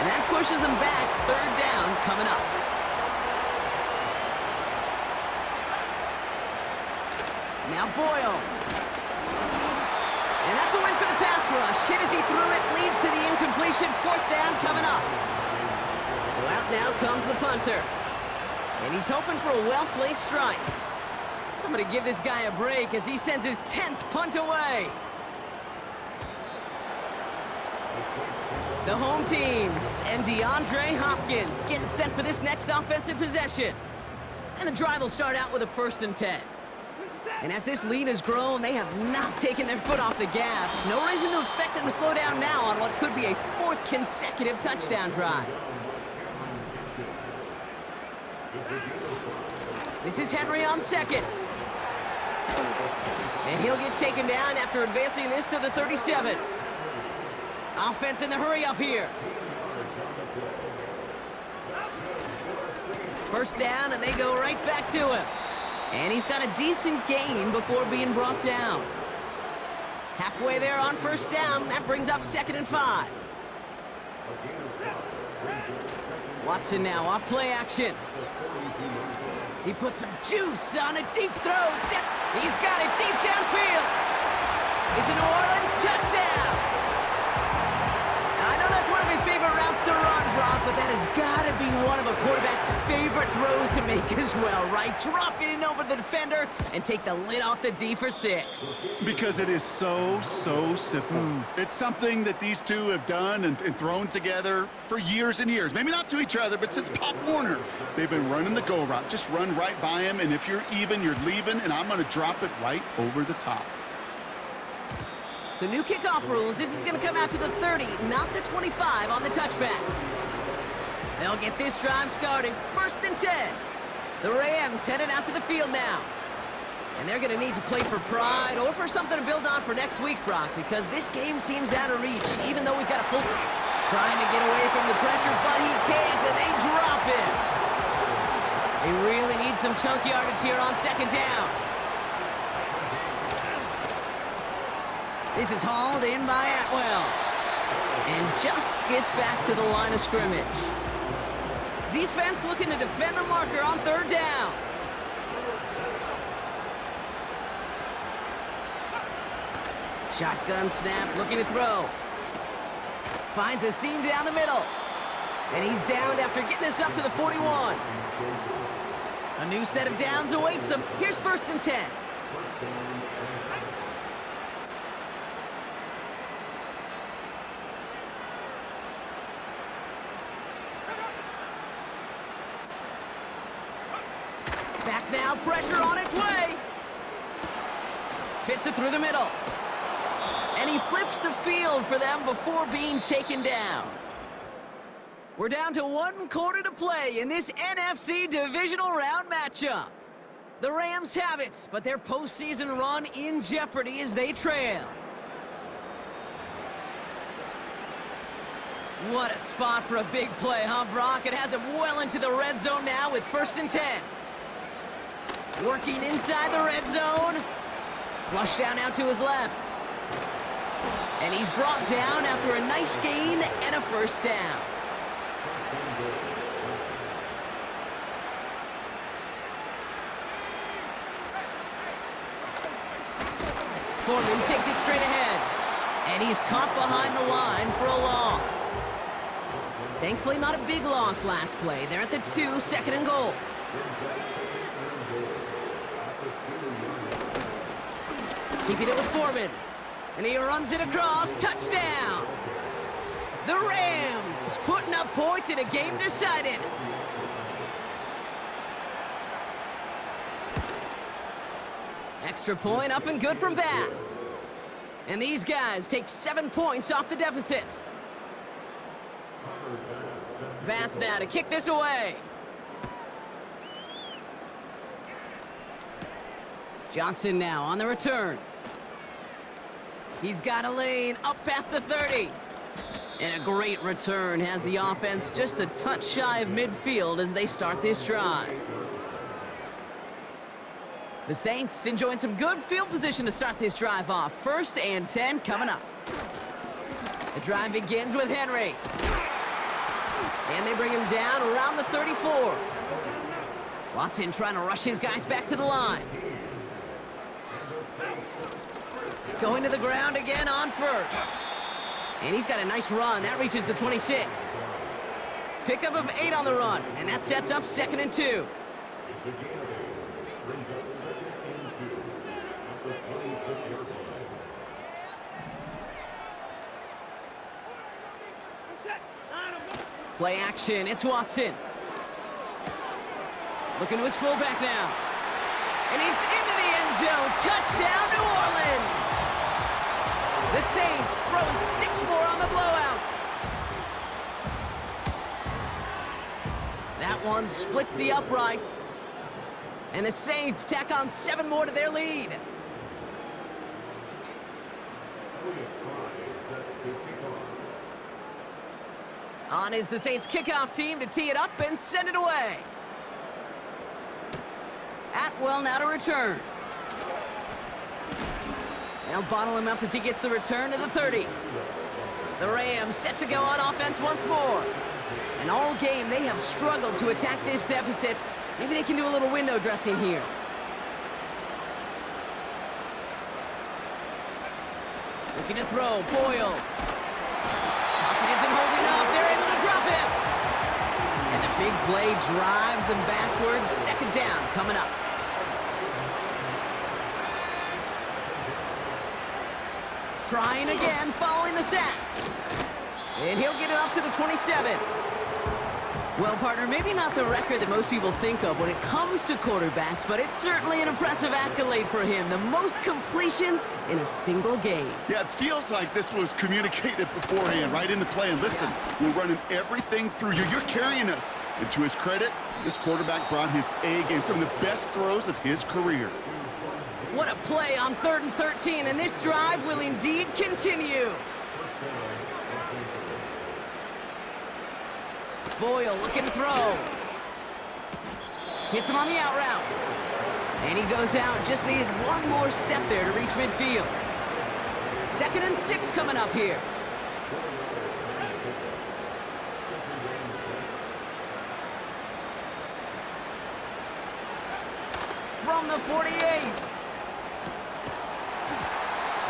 And that pushes them back. 3rd down coming up. Now Boyle. And that's a win for the pass rush. Hit as he threw it, leads to the incompletion. 4th down coming up. So out now comes the punter. And he's hoping for a well-placed strike. Somebody give this guy a break as he sends his 10th punt away. The home teams and DeAndre Hopkins getting set for this next offensive possession. And the drive will start out with a 1st and 10. And as this lead has grown, they have not taken their foot off the gas. No reason to expect them to slow down now on what could be a 4th consecutive touchdown drive. This is Henry on 2nd. And he'll get taken down after advancing this to the 37. Offense in the hurry up here. First down, and they go right back to him. And he's got a decent gain before being brought down. Halfway there on first down, that brings up 2nd and 5. Watson now off play action. He puts some juice on a deep throw. He's got it deep downfield. It's a New Orleans touchdown. Now, I know that's one of his favorite routes to run, Brock, but that has got to be one of a quarterback's favorite throws to make as well, right? Drop it in over the defender and take the lid off the D for 6. Because it is so simple. It's something that these two have done and thrown together for years and years. Maybe not to each other, but since Pop Warner. They've been running the go route. Just run right by him, and if you're even, you're leaving, and I'm going to drop it right over the top. So new kickoff rules. This is going to come out to the 30, not the 25 on the touchback. They'll get this drive started. 1st and 10. The Rams headed out to the field now. And they're going to need to play for pride or for something to build on for next week, Brock, because this game seems out of reach, even though we've got a full... Trying to get away from the pressure, but he can't, and they drop it. They really need some chunk yardage here on 2nd down. This is hauled in by Atwell. And just gets back to the line of scrimmage. Defense looking to defend the marker on 3rd down. Shotgun snap, looking to throw. Finds a seam down the middle. And he's downed after getting this up to the 41. A new set of downs awaits him. Here's 1st and 10. Back now, pressure on its way. Fits it through the middle. And he flips the field for them before being taken down. We're down to 1 quarter to play in this NFC divisional round matchup. The Rams have it, but their postseason run in jeopardy as they trail. What a spot for a big play, huh, Brock? It has him well into the red zone now with 1st and 10. Working inside the red zone. Flush down out to his left. And he's brought down after a nice gain and a 1st down. Foreman takes it straight ahead. And he's caught behind the line for a loss. Thankfully, not a big loss last play. They're at the 2, 2nd and goal. Keeping it with Foreman. And he runs it across. Touchdown! The Rams putting up points in a game decided. Extra point up and good from Bass. And these guys take 7 points off the deficit. Bass now to kick this away. Johnson now on the return. He's got a lane up past the 30. And a great return has the offense just a touch shy of midfield as they start this drive. The Saints enjoying some good field position to start this drive off. 1st and 10 coming up. The drive begins with Henry. And they bring him down around the 34. Watson trying to rush his guys back to the line. Going to the ground again on 1st. And he's got a nice run. That reaches the 26. Pickup of 8 on the run. And that sets up 2nd and 2. Play action. It's Watson. Looking to his fullback now. And he's into the end zone. Touchdown, New Orleans. The Saints throwing 6 more on the blowout. That one splits the uprights. And the Saints tack on 7 more to their lead. On is the Saints kickoff team to tee it up and send it away. Atwell now to return. They'll bottle him up as he gets the return to the 30. The Rams set to go on offense once more. And all game, they have struggled to attack this deficit. Maybe they can do a little window dressing here. Looking to throw, Boyle. Pocket isn't holding up. They're able to drop him. And the big play drives them backwards. Second down coming up. Trying again, following the sack. And he'll get it up to the 27. Well, partner, maybe not the record that most people think of when it comes to quarterbacks, but it's certainly an impressive accolade for him. The most completions in a single game. Yeah, it feels like this was communicated beforehand, right in the play. And listen, we're running everything through you. You're carrying us. And to his credit, this quarterback brought his A game, some of the best throws of his career. What a play on 3rd and 13, and this drive will indeed continue. Boyle looking to throw. Hits him on the out route. And he goes out. Just needed one more step there to reach midfield. 2nd and 6 coming up here. From the 48.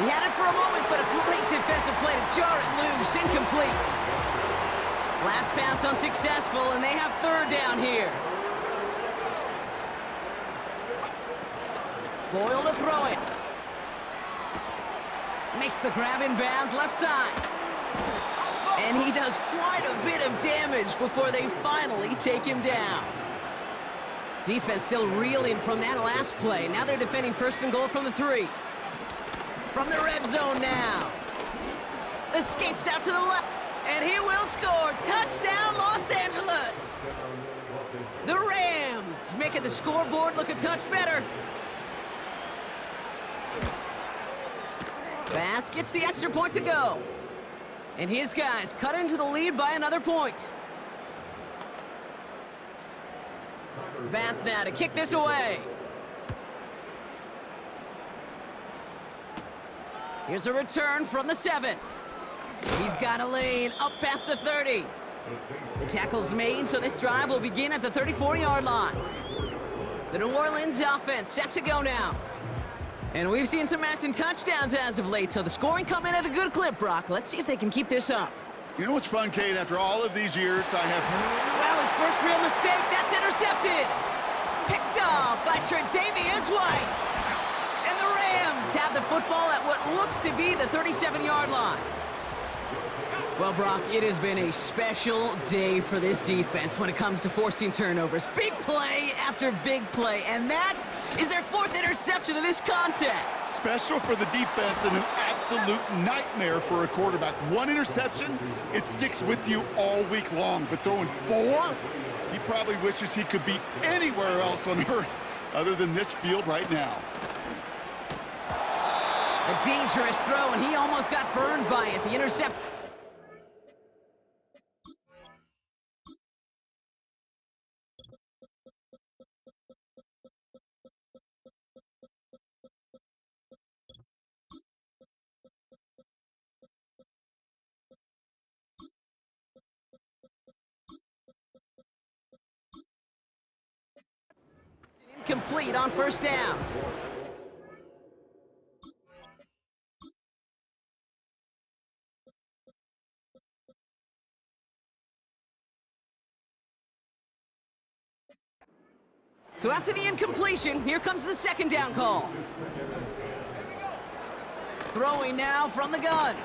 He had it for a moment, but a great defensive play to jar it loose. Incomplete. Last pass unsuccessful, and they have 3rd down here. Boyle to throw it. Makes the grab in bounds, left side. And he does quite a bit of damage before they finally take him down. Defense still reeling from that last play. Now they're defending 1st and goal from the 3. From the red zone now. Escapes out to the left. And he will score. Touchdown, Los Angeles. The Rams making the scoreboard look a touch better. Bass gets the extra point to go. And his guys cut into the lead by another point. Bass now to kick this away. Here's a return from the 7. He's got a lane up past the 30. The tackle's made, so this drive will begin at the 34-yard line. The New Orleans offense set to go now. And we've seen some matching touchdowns as of late, so the scoring coming at a good clip, Brock. Let's see if they can keep this up. You know what's fun, Kate? After all of these years, I have... Well, his first real mistake, that's intercepted. Picked off by Tre'Davious White. And the Rams have the football at what looks to be the 37-yard line. Well, Brock, it has been a special day for this defense when it comes to forcing turnovers. Big play after big play, and that is their 4th interception of this contest. Special for the defense and an absolute nightmare for a quarterback. 1 interception, it sticks with you all week long, but throwing 4, he probably wishes he could be anywhere else on earth other than this field right now. A dangerous throw, and he almost got burned by it. The interception. Complete on 1st down. So after the incompletion, here comes the 2nd down call. Throwing now from the gun.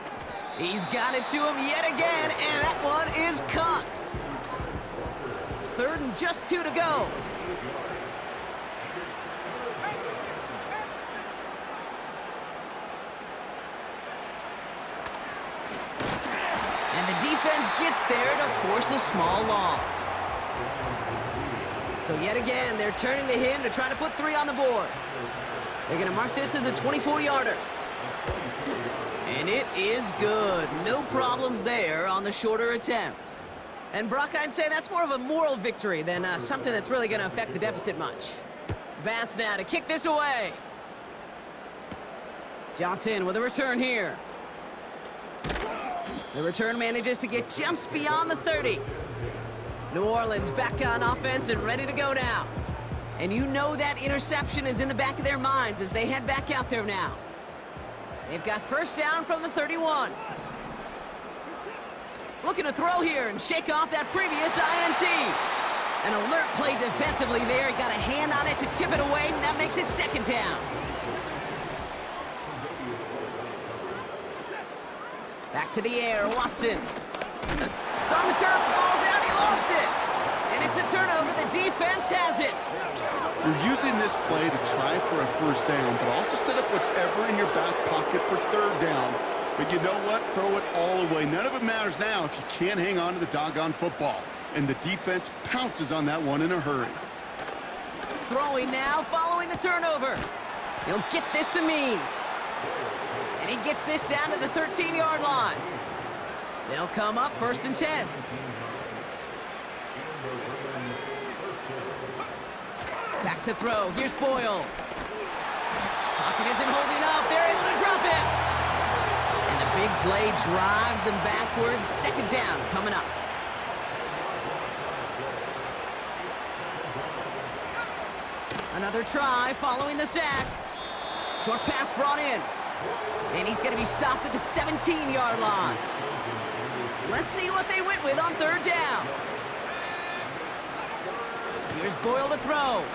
He's got it to him yet again, and that one is caught. 3rd and just 2 to go. And the defense gets there to force a small loss. So yet again, they're turning to him to try to put 3 on the board. They're going to mark this as a 24-yarder. And it is good. No problems there on the shorter attempt. And Brock, I'd say that's more of a moral victory than something that's really going to affect the deficit much. Bass now to kick this away. Johnson with a return here. The return manages to get just beyond the 30. New Orleans back on offense and ready to go now. And you know that interception is in the back of their minds as they head back out there now. They've got first down from the 31. Looking to throw here and shake off that previous INT. An alert play defensively there. Got a hand on it to tip it away, and that makes it second down. Back to the air, Watson. It's on the turf, the ball's out, he lost it. And it's a turnover, the defense has it. You're using this play to try for a first down, but also set up whatever in your back pocket for third down. But you know what? Throw it all away. None of it matters now if you can't hang on to the doggone football. And the defense pounces on that one in a hurry. Throwing now, following the turnover. He'll get this to Means. And he gets this down to the 13-yard line. They'll come up first and 10. Back to throw. Here's Boyle. Pocket isn't holding up. They're able to drop it. And the big play drives them backwards. Second down coming up. Another try following the sack. Short pass brought in. And he's going to be stopped at the 17-yard line. Let's see what they went with on third down. Here's Boyle to throw.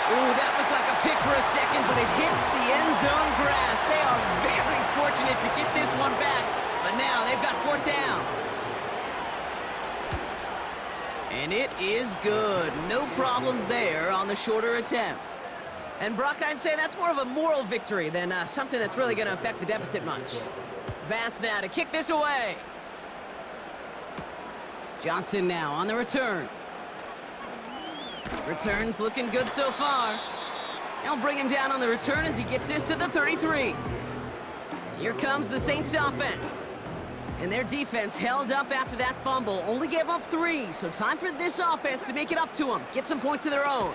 Ooh, that looked like a pick for a second, but it hits the end zone grass. They are very fortunate to get this one back, but now they've got fourth down. And it is good. No problems there on the shorter attempt. And Brock, I'd say that's more of a moral victory than something that's really going to affect the deficit much. Bass now to kick this away. Johnson now on the return. Return's looking good so far. They'll bring him down on the return as he gets this to the 33. Here comes the Saints offense. And their defense held up after that fumble. Only gave up 3, so time for this offense to make it up to them. Get some points of their own.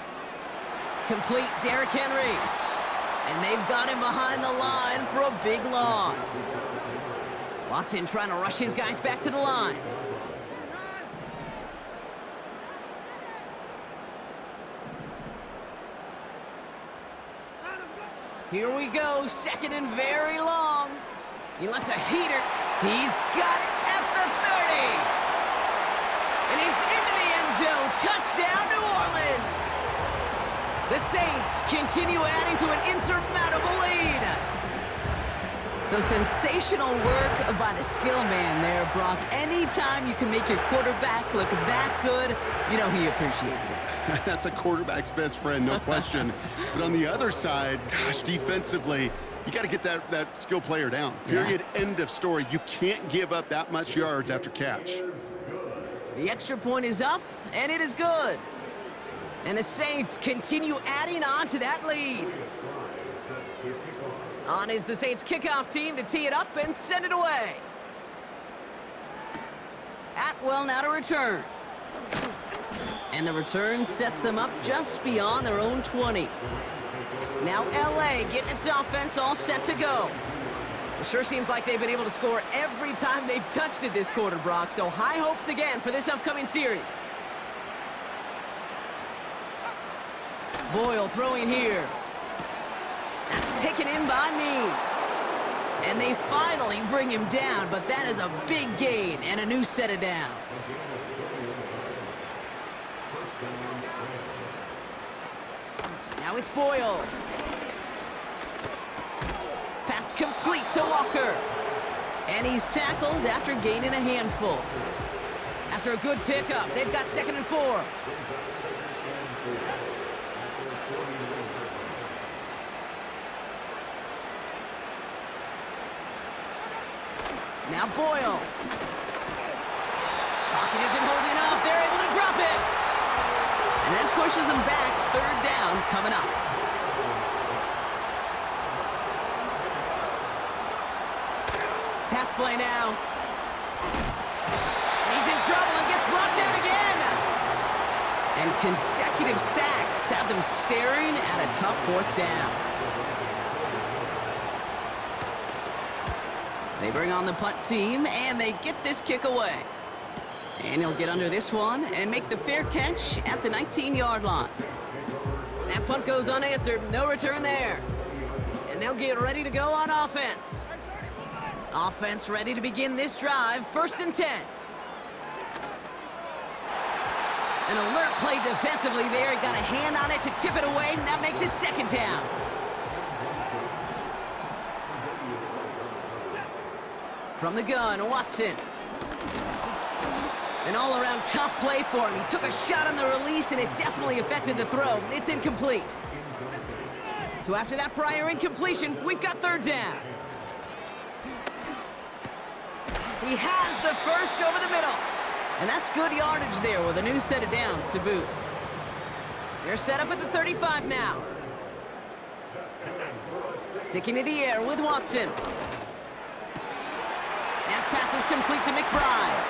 Complete Derrick Henry. And they've got him behind the line for a big loss. Watson trying to rush his guys back to the line. Here we go, second and very long. He lets a heater. He's got it at the 30. And he's into the end zone. Touchdown, New Orleans. The Saints continue adding to an insurmountable lead. So sensational work by the skill man there, Brock. Anytime you can make your quarterback look that good, you know he appreciates it. That's a quarterback's best friend, no question. But on the other side, gosh, defensively, you got to get that skill player down. Period. Yeah. End of story. You can't give up that much yards after catch. The extra point is up, and it is good. And the Saints continue adding on to that lead. On is the Saints kickoff team to tee it up and send it away. Atwell now to return. And the return sets them up just beyond their own 20. Now LA getting its offense all set to go. It sure seems like they've been able to score every time they've touched it this quarter, Brock. So high hopes again for this upcoming series. Boyle throwing here. That's taken in by Means. And they finally bring him down, but that is a big gain and a new set of downs. Now it's Boyle. Pass complete to Walker. And he's tackled after gaining a handful. After a good pickup, they've got 2nd and 4. Now Boyle. Pocket isn't holding up. They're able to drop it. And that pushes them back. Third down coming up. Pass play now. He's in trouble and gets brought down again. And consecutive sacks have them staring at a tough fourth down. They bring on the punt team, and they get this kick away. And he'll get under this one and make the fair catch at the 19-yard line. That punt goes unanswered. No return there. And they'll get ready to go on offense. Offense ready to begin this drive. 1st and 10. An alert play defensively there. He got a hand on it to tip it away, and that makes it 2nd down. From the gun, Watson. An all-around tough play for him. He took a shot on the release, and it definitely affected the throw. It's incomplete. So after that prior incompletion, we've got 3rd down. He has the first over the middle. And that's good yardage there with a new set of downs to boot. They're set up at the 35 now. Sticking to the air with Watson. That pass is complete to McBride.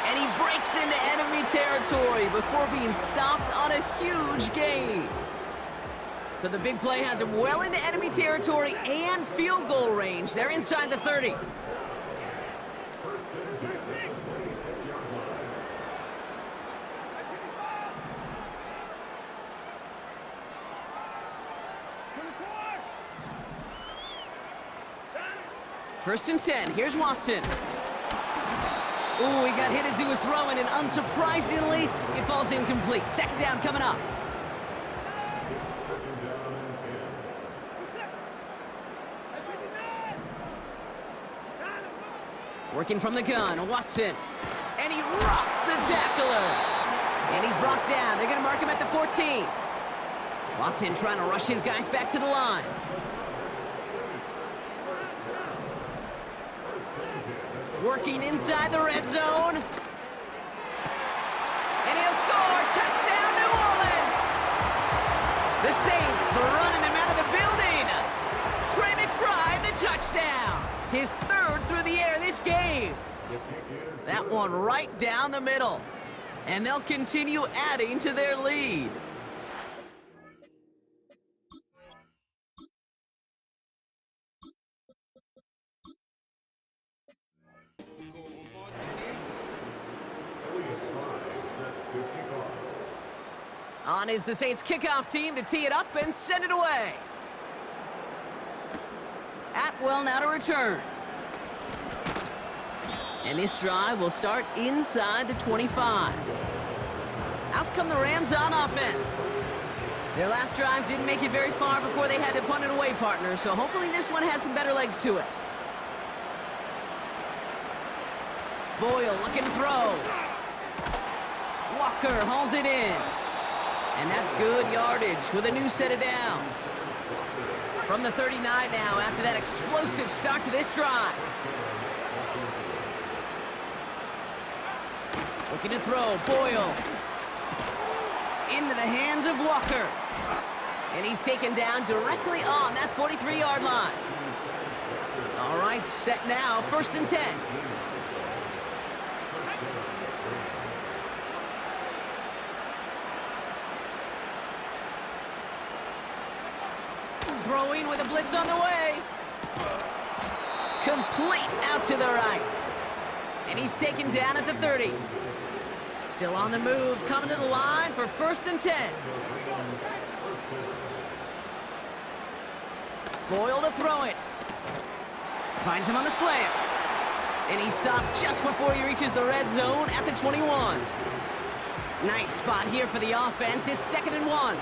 And he breaks into enemy territory before being stopped on a huge gain. So the big play has him well into enemy territory and field goal range. They're inside the 30. First and 10, here's Watson. Ooh, he got hit as he was throwing, and unsurprisingly, it falls incomplete. 2nd down coming up. Working from the gun, Watson. And he rocks the tackler. And he's brought down. They're going to mark him at the 14. Watson trying to rush his guys back to the line. Working inside the red zone. And he'll score. Touchdown, New Orleans. The Saints are running them out of the building. Trey McBride, the touchdown. His 3rd through the air this game. That one right down the middle. And they'll continue adding to their lead. On is the Saints kickoff team to tee it up and send it away. Atwell now to return. And this drive will start inside the 25. Out come the Rams on offense. Their last drive didn't make it very far before they had to punt it away, partner, so hopefully this one has some better legs to it. Boyle looking to throw. Walker hauls it in. And that's good yardage with a new set of downs. From the 39 now after that explosive start to this drive. Looking to throw, Boyle. Into the hands of Walker. And he's taken down directly on that 43-yard line. All right, set now, 1st and 10. Throwing with a blitz on the way. Complete out to the right. And he's taken down at the 30. Still on the move, coming to the line for 1st and 10. Boyle to throw it. Finds him on the slant. And he's stopped just before he reaches the red zone at the 21. Nice spot here for the offense. It's 2nd and 1.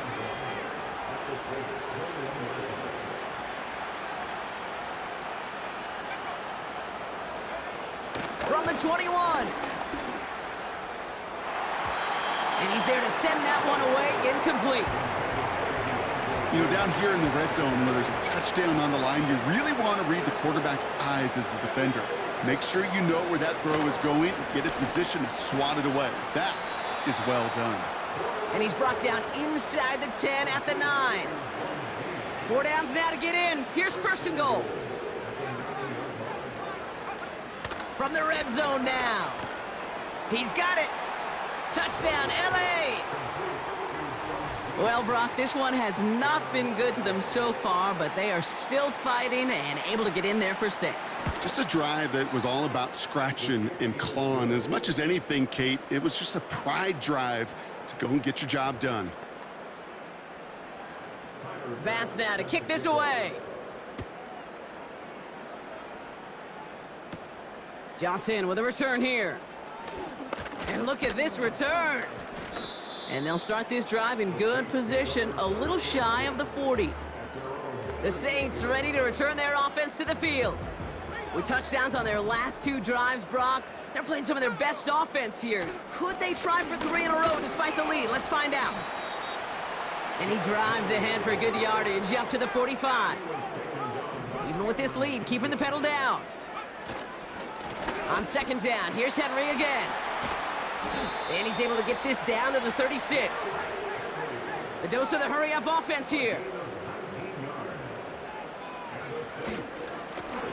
From the 21. And he's there to send that one away, incomplete. You know, down here in the red zone where there's a touchdown on the line, you really want to read the quarterback's eyes as a defender. Make sure you know where that throw is going and get in position to swat it away. That is well done. And he's brought down inside the 10 at the 9. 4 downs now to get in. Here's 1st and goal. From the red zone now. He's got it. Touchdown, LA. Well, Brock, this one has not been good to them so far, but they are still fighting and able to get in there for 6. Just a drive that was all about scratching and clawing. As much as anything, Kate, it was just a pride drive to go and get your job done. Bass now to kick this away. Johnson with a return here. And look at this return. And they'll start this drive in good position, a little shy of the 40. The Saints ready to return their offense to the field. With touchdowns on their last 2 drives, Brock, they're playing some of their best offense here. Could they try for 3 in a row despite the lead? Let's find out. And he drives ahead for good yardage up to the 45. Even with this lead, keeping the pedal down. On 2nd down, here's Henry again. And he's able to get this down to the 36. The dose of the hurry-up offense here.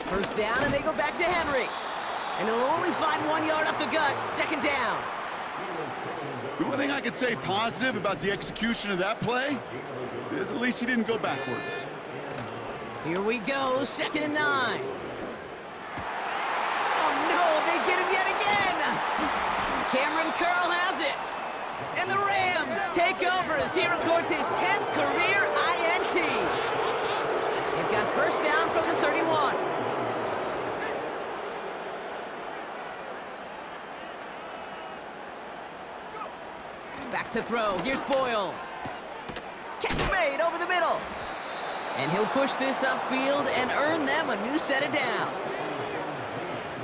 1st down, and they go back to Henry. And he'll only find 1 yard up the gut. 2nd down. The one thing I could say positive about the execution of that play is at least he didn't go backwards. Here we go, 2nd and 9. Oh no, they get him yet again! Cameron Curl has it. And the Rams take over as he records his 10th career INT. They've got 1st down from the 31. Back to throw. Here's Boyle. Catch made over the middle. And he'll push this upfield and earn them a new set of downs.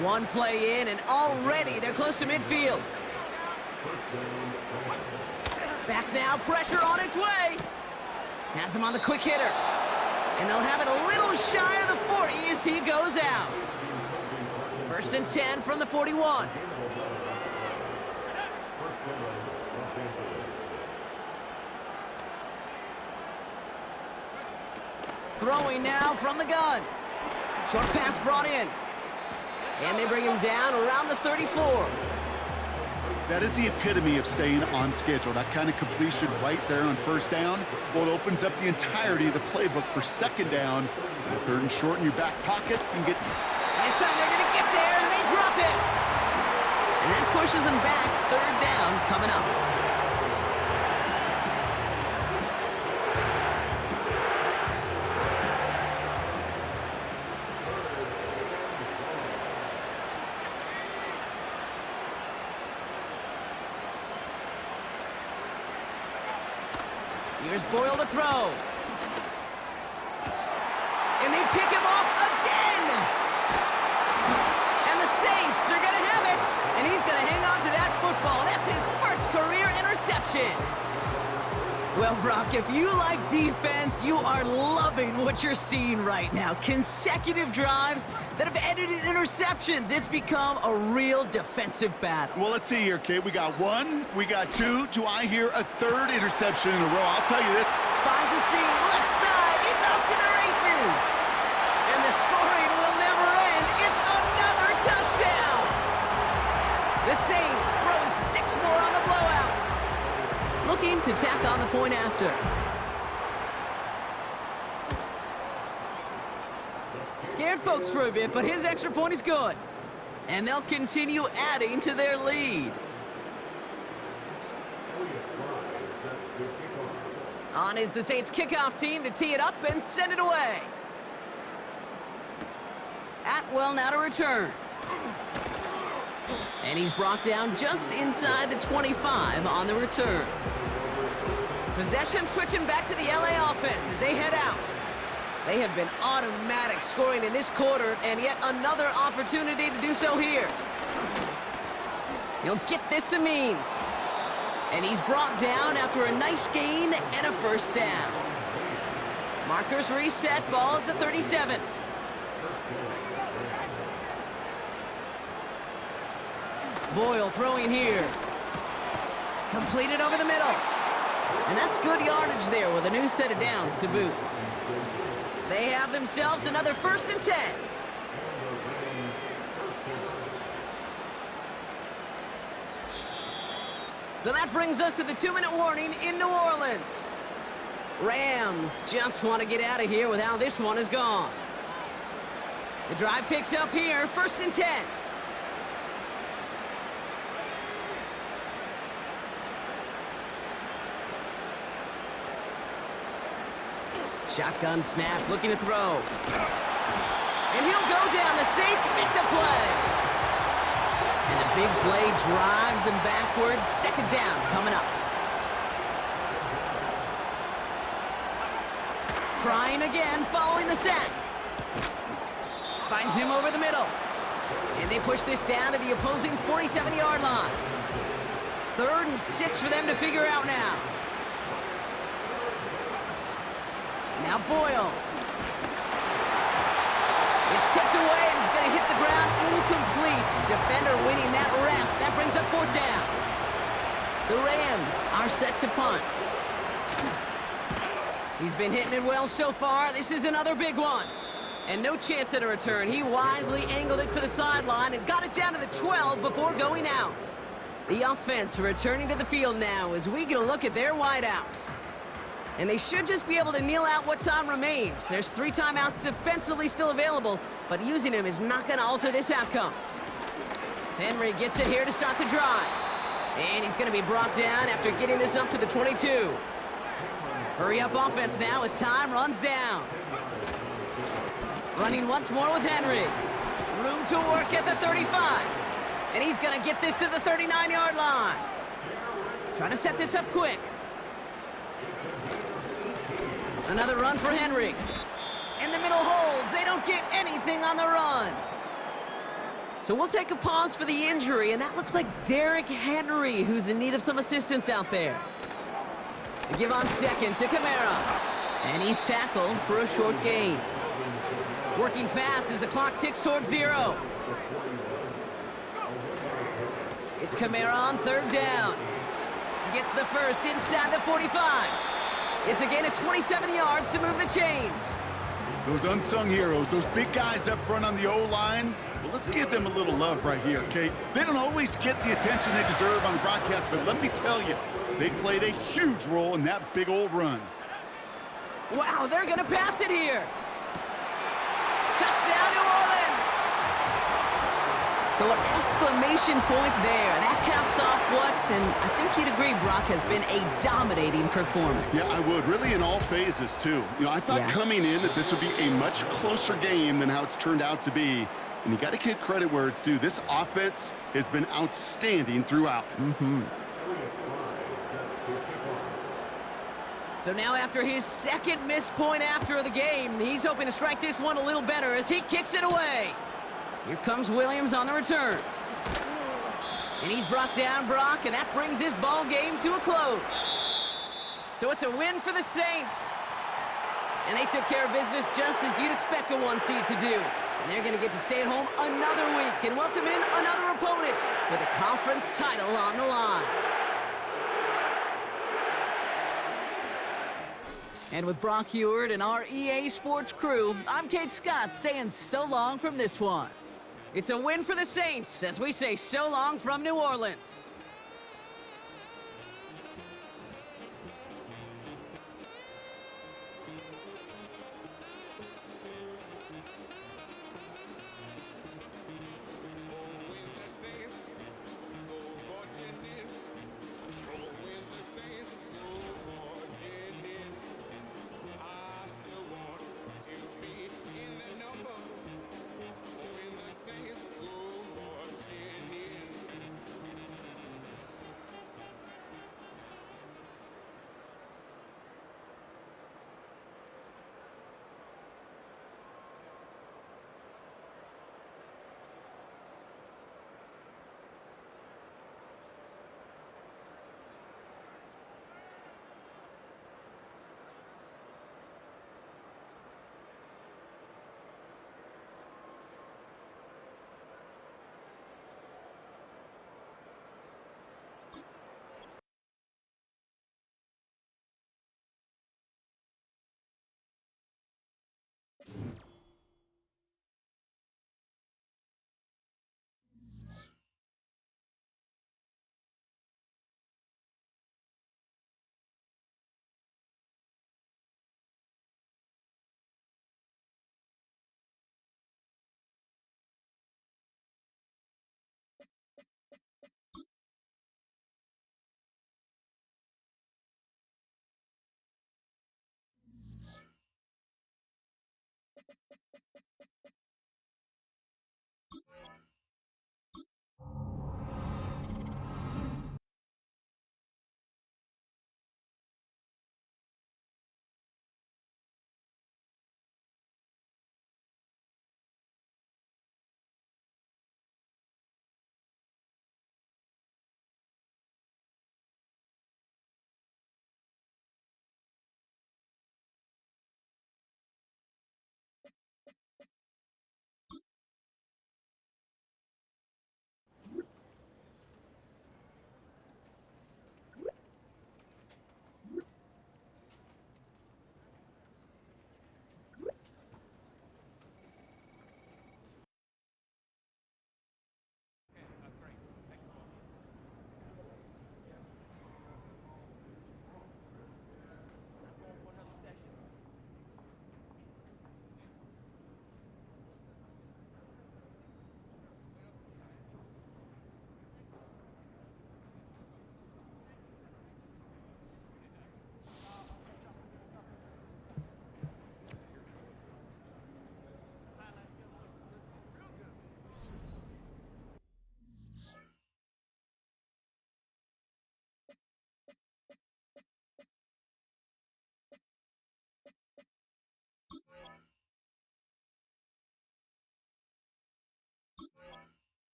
1 play in, and already they're close to midfield. Back now, pressure on its way. Has him on the quick hitter. And they'll have it a little shy of the 40 as he goes out. 1st and 10 from the 41. Throwing now from the gun. Short pass brought in. And they bring him down around the 34. That is the epitome of staying on schedule. That kind of completion right there on 1st down. Well, it opens up the entirety of the playbook for 2nd down. And 3rd and short in your back pocket. You can get... This time they're going to get there, and they drop it. And that pushes them back. 3rd down coming up. Here's Boyle to throw. And they pick him off again. And the Saints are going to have it. And he's going to hang on to that football. That's his 1st career interception. Well, Brock, if you like defense, you are loving what you're seeing right now. Consecutive drives that have ended in interceptions. It's become a real defensive battle. Well, let's see here, Kate. We got 1, we got 2. Do I hear a 3rd interception in a row? I'll tell you this. Finds a seam, left side, he's off to the races. And the scoring will never end. It's another touchdown. The Saints throwing 6 more on the blowout. Looking to tack on the point after. Scared folks for a bit, but his extra point is good. And they'll continue adding to their lead. On is the Saints kickoff team to tee it up and send it away. Atwell now to return. And he's brought down just inside the 25 on the return. Possession switching back to the LA offense as they head out. They have been automatic scoring in this quarter, and yet another opportunity to do so here. He'll get this to Means. And he's brought down after a nice gain and a 1st down. Markers reset, ball at the 37. Boyle throwing here. Completed over the middle. And that's good yardage there with a new set of downs to boot. They have themselves another 1st and 10. So that brings us to the 2-minute warning in New Orleans. Rams just want to get out of here with how this one has gone. The drive picks up here, 1st and 10. Shotgun snap, looking to throw. And he'll go down. The Saints make the play. And the big play drives them backwards. 2nd down coming up. Trying again, following the sack. Finds him over the middle. And they push this down to the opposing 47-yard line. 3rd and 6 for them to figure out now. Now Boyle. It's tipped away and it's going to hit the ground incomplete. Defender winning that rep. That brings up 4th down. The Rams are set to punt. He's been hitting it well so far. This is another big one. And no chance at a return. He wisely angled it for the sideline and got it down to the 12 before going out. The offense returning to the field now as we get a look at their wideouts. And they should just be able to kneel out what time remains. There's 3 timeouts defensively still available, but using them is not going to alter this outcome. Henry gets it here to start the drive. And he's going to be brought down after getting this up to the 22. Hurry up offense now as time runs down. Running once more with Henry. Room to work at the 35. And he's going to get this to the 39-yard line. Trying to set this up quick. Another run for Henry. And the middle holds. They don't get anything on the run. So we'll take a pause for the injury, and that looks like Derrick Henry, who's in need of some assistance out there. They give on 2nd to Kamara. And he's tackled for a short gain. Working fast as the clock ticks towards 0. It's Kamara on 3rd down. Gets the first inside the 45. It's a gain of 27 yards to move the chains. Those unsung heroes, those big guys up front on the O-line, well, let's give them a little love right here, okay? They don't always get the attention they deserve on the broadcast, but let me tell you, they played a huge role in that big old run. Wow, they're going to pass it here. Touchdown, New Orleans. So an exclamation point there. That caps off what, and I think you'd agree, Brock, has been a dominating performance. Yeah, I would. Really in all phases, too. You know, I thought coming in that this would be a much closer game than how it's turned out to be. And you got to give credit where it's due. This offense has been outstanding throughout. So now after his 2nd missed point after the game, he's hoping to strike this one a little better as he kicks it away. Here comes Williams on the return. And he's brought down, Brock, and that brings this ball game to a close. So it's a win for the Saints. And they took care of business just as you'd expect a 1 seed to do. And they're going to get to stay at home another week and welcome in another opponent with a conference title on the line. And with Brock Heward and our EA Sports crew, I'm Kate Scott saying so long from this one. It's a win for the Saints as we say so long from New Orleans.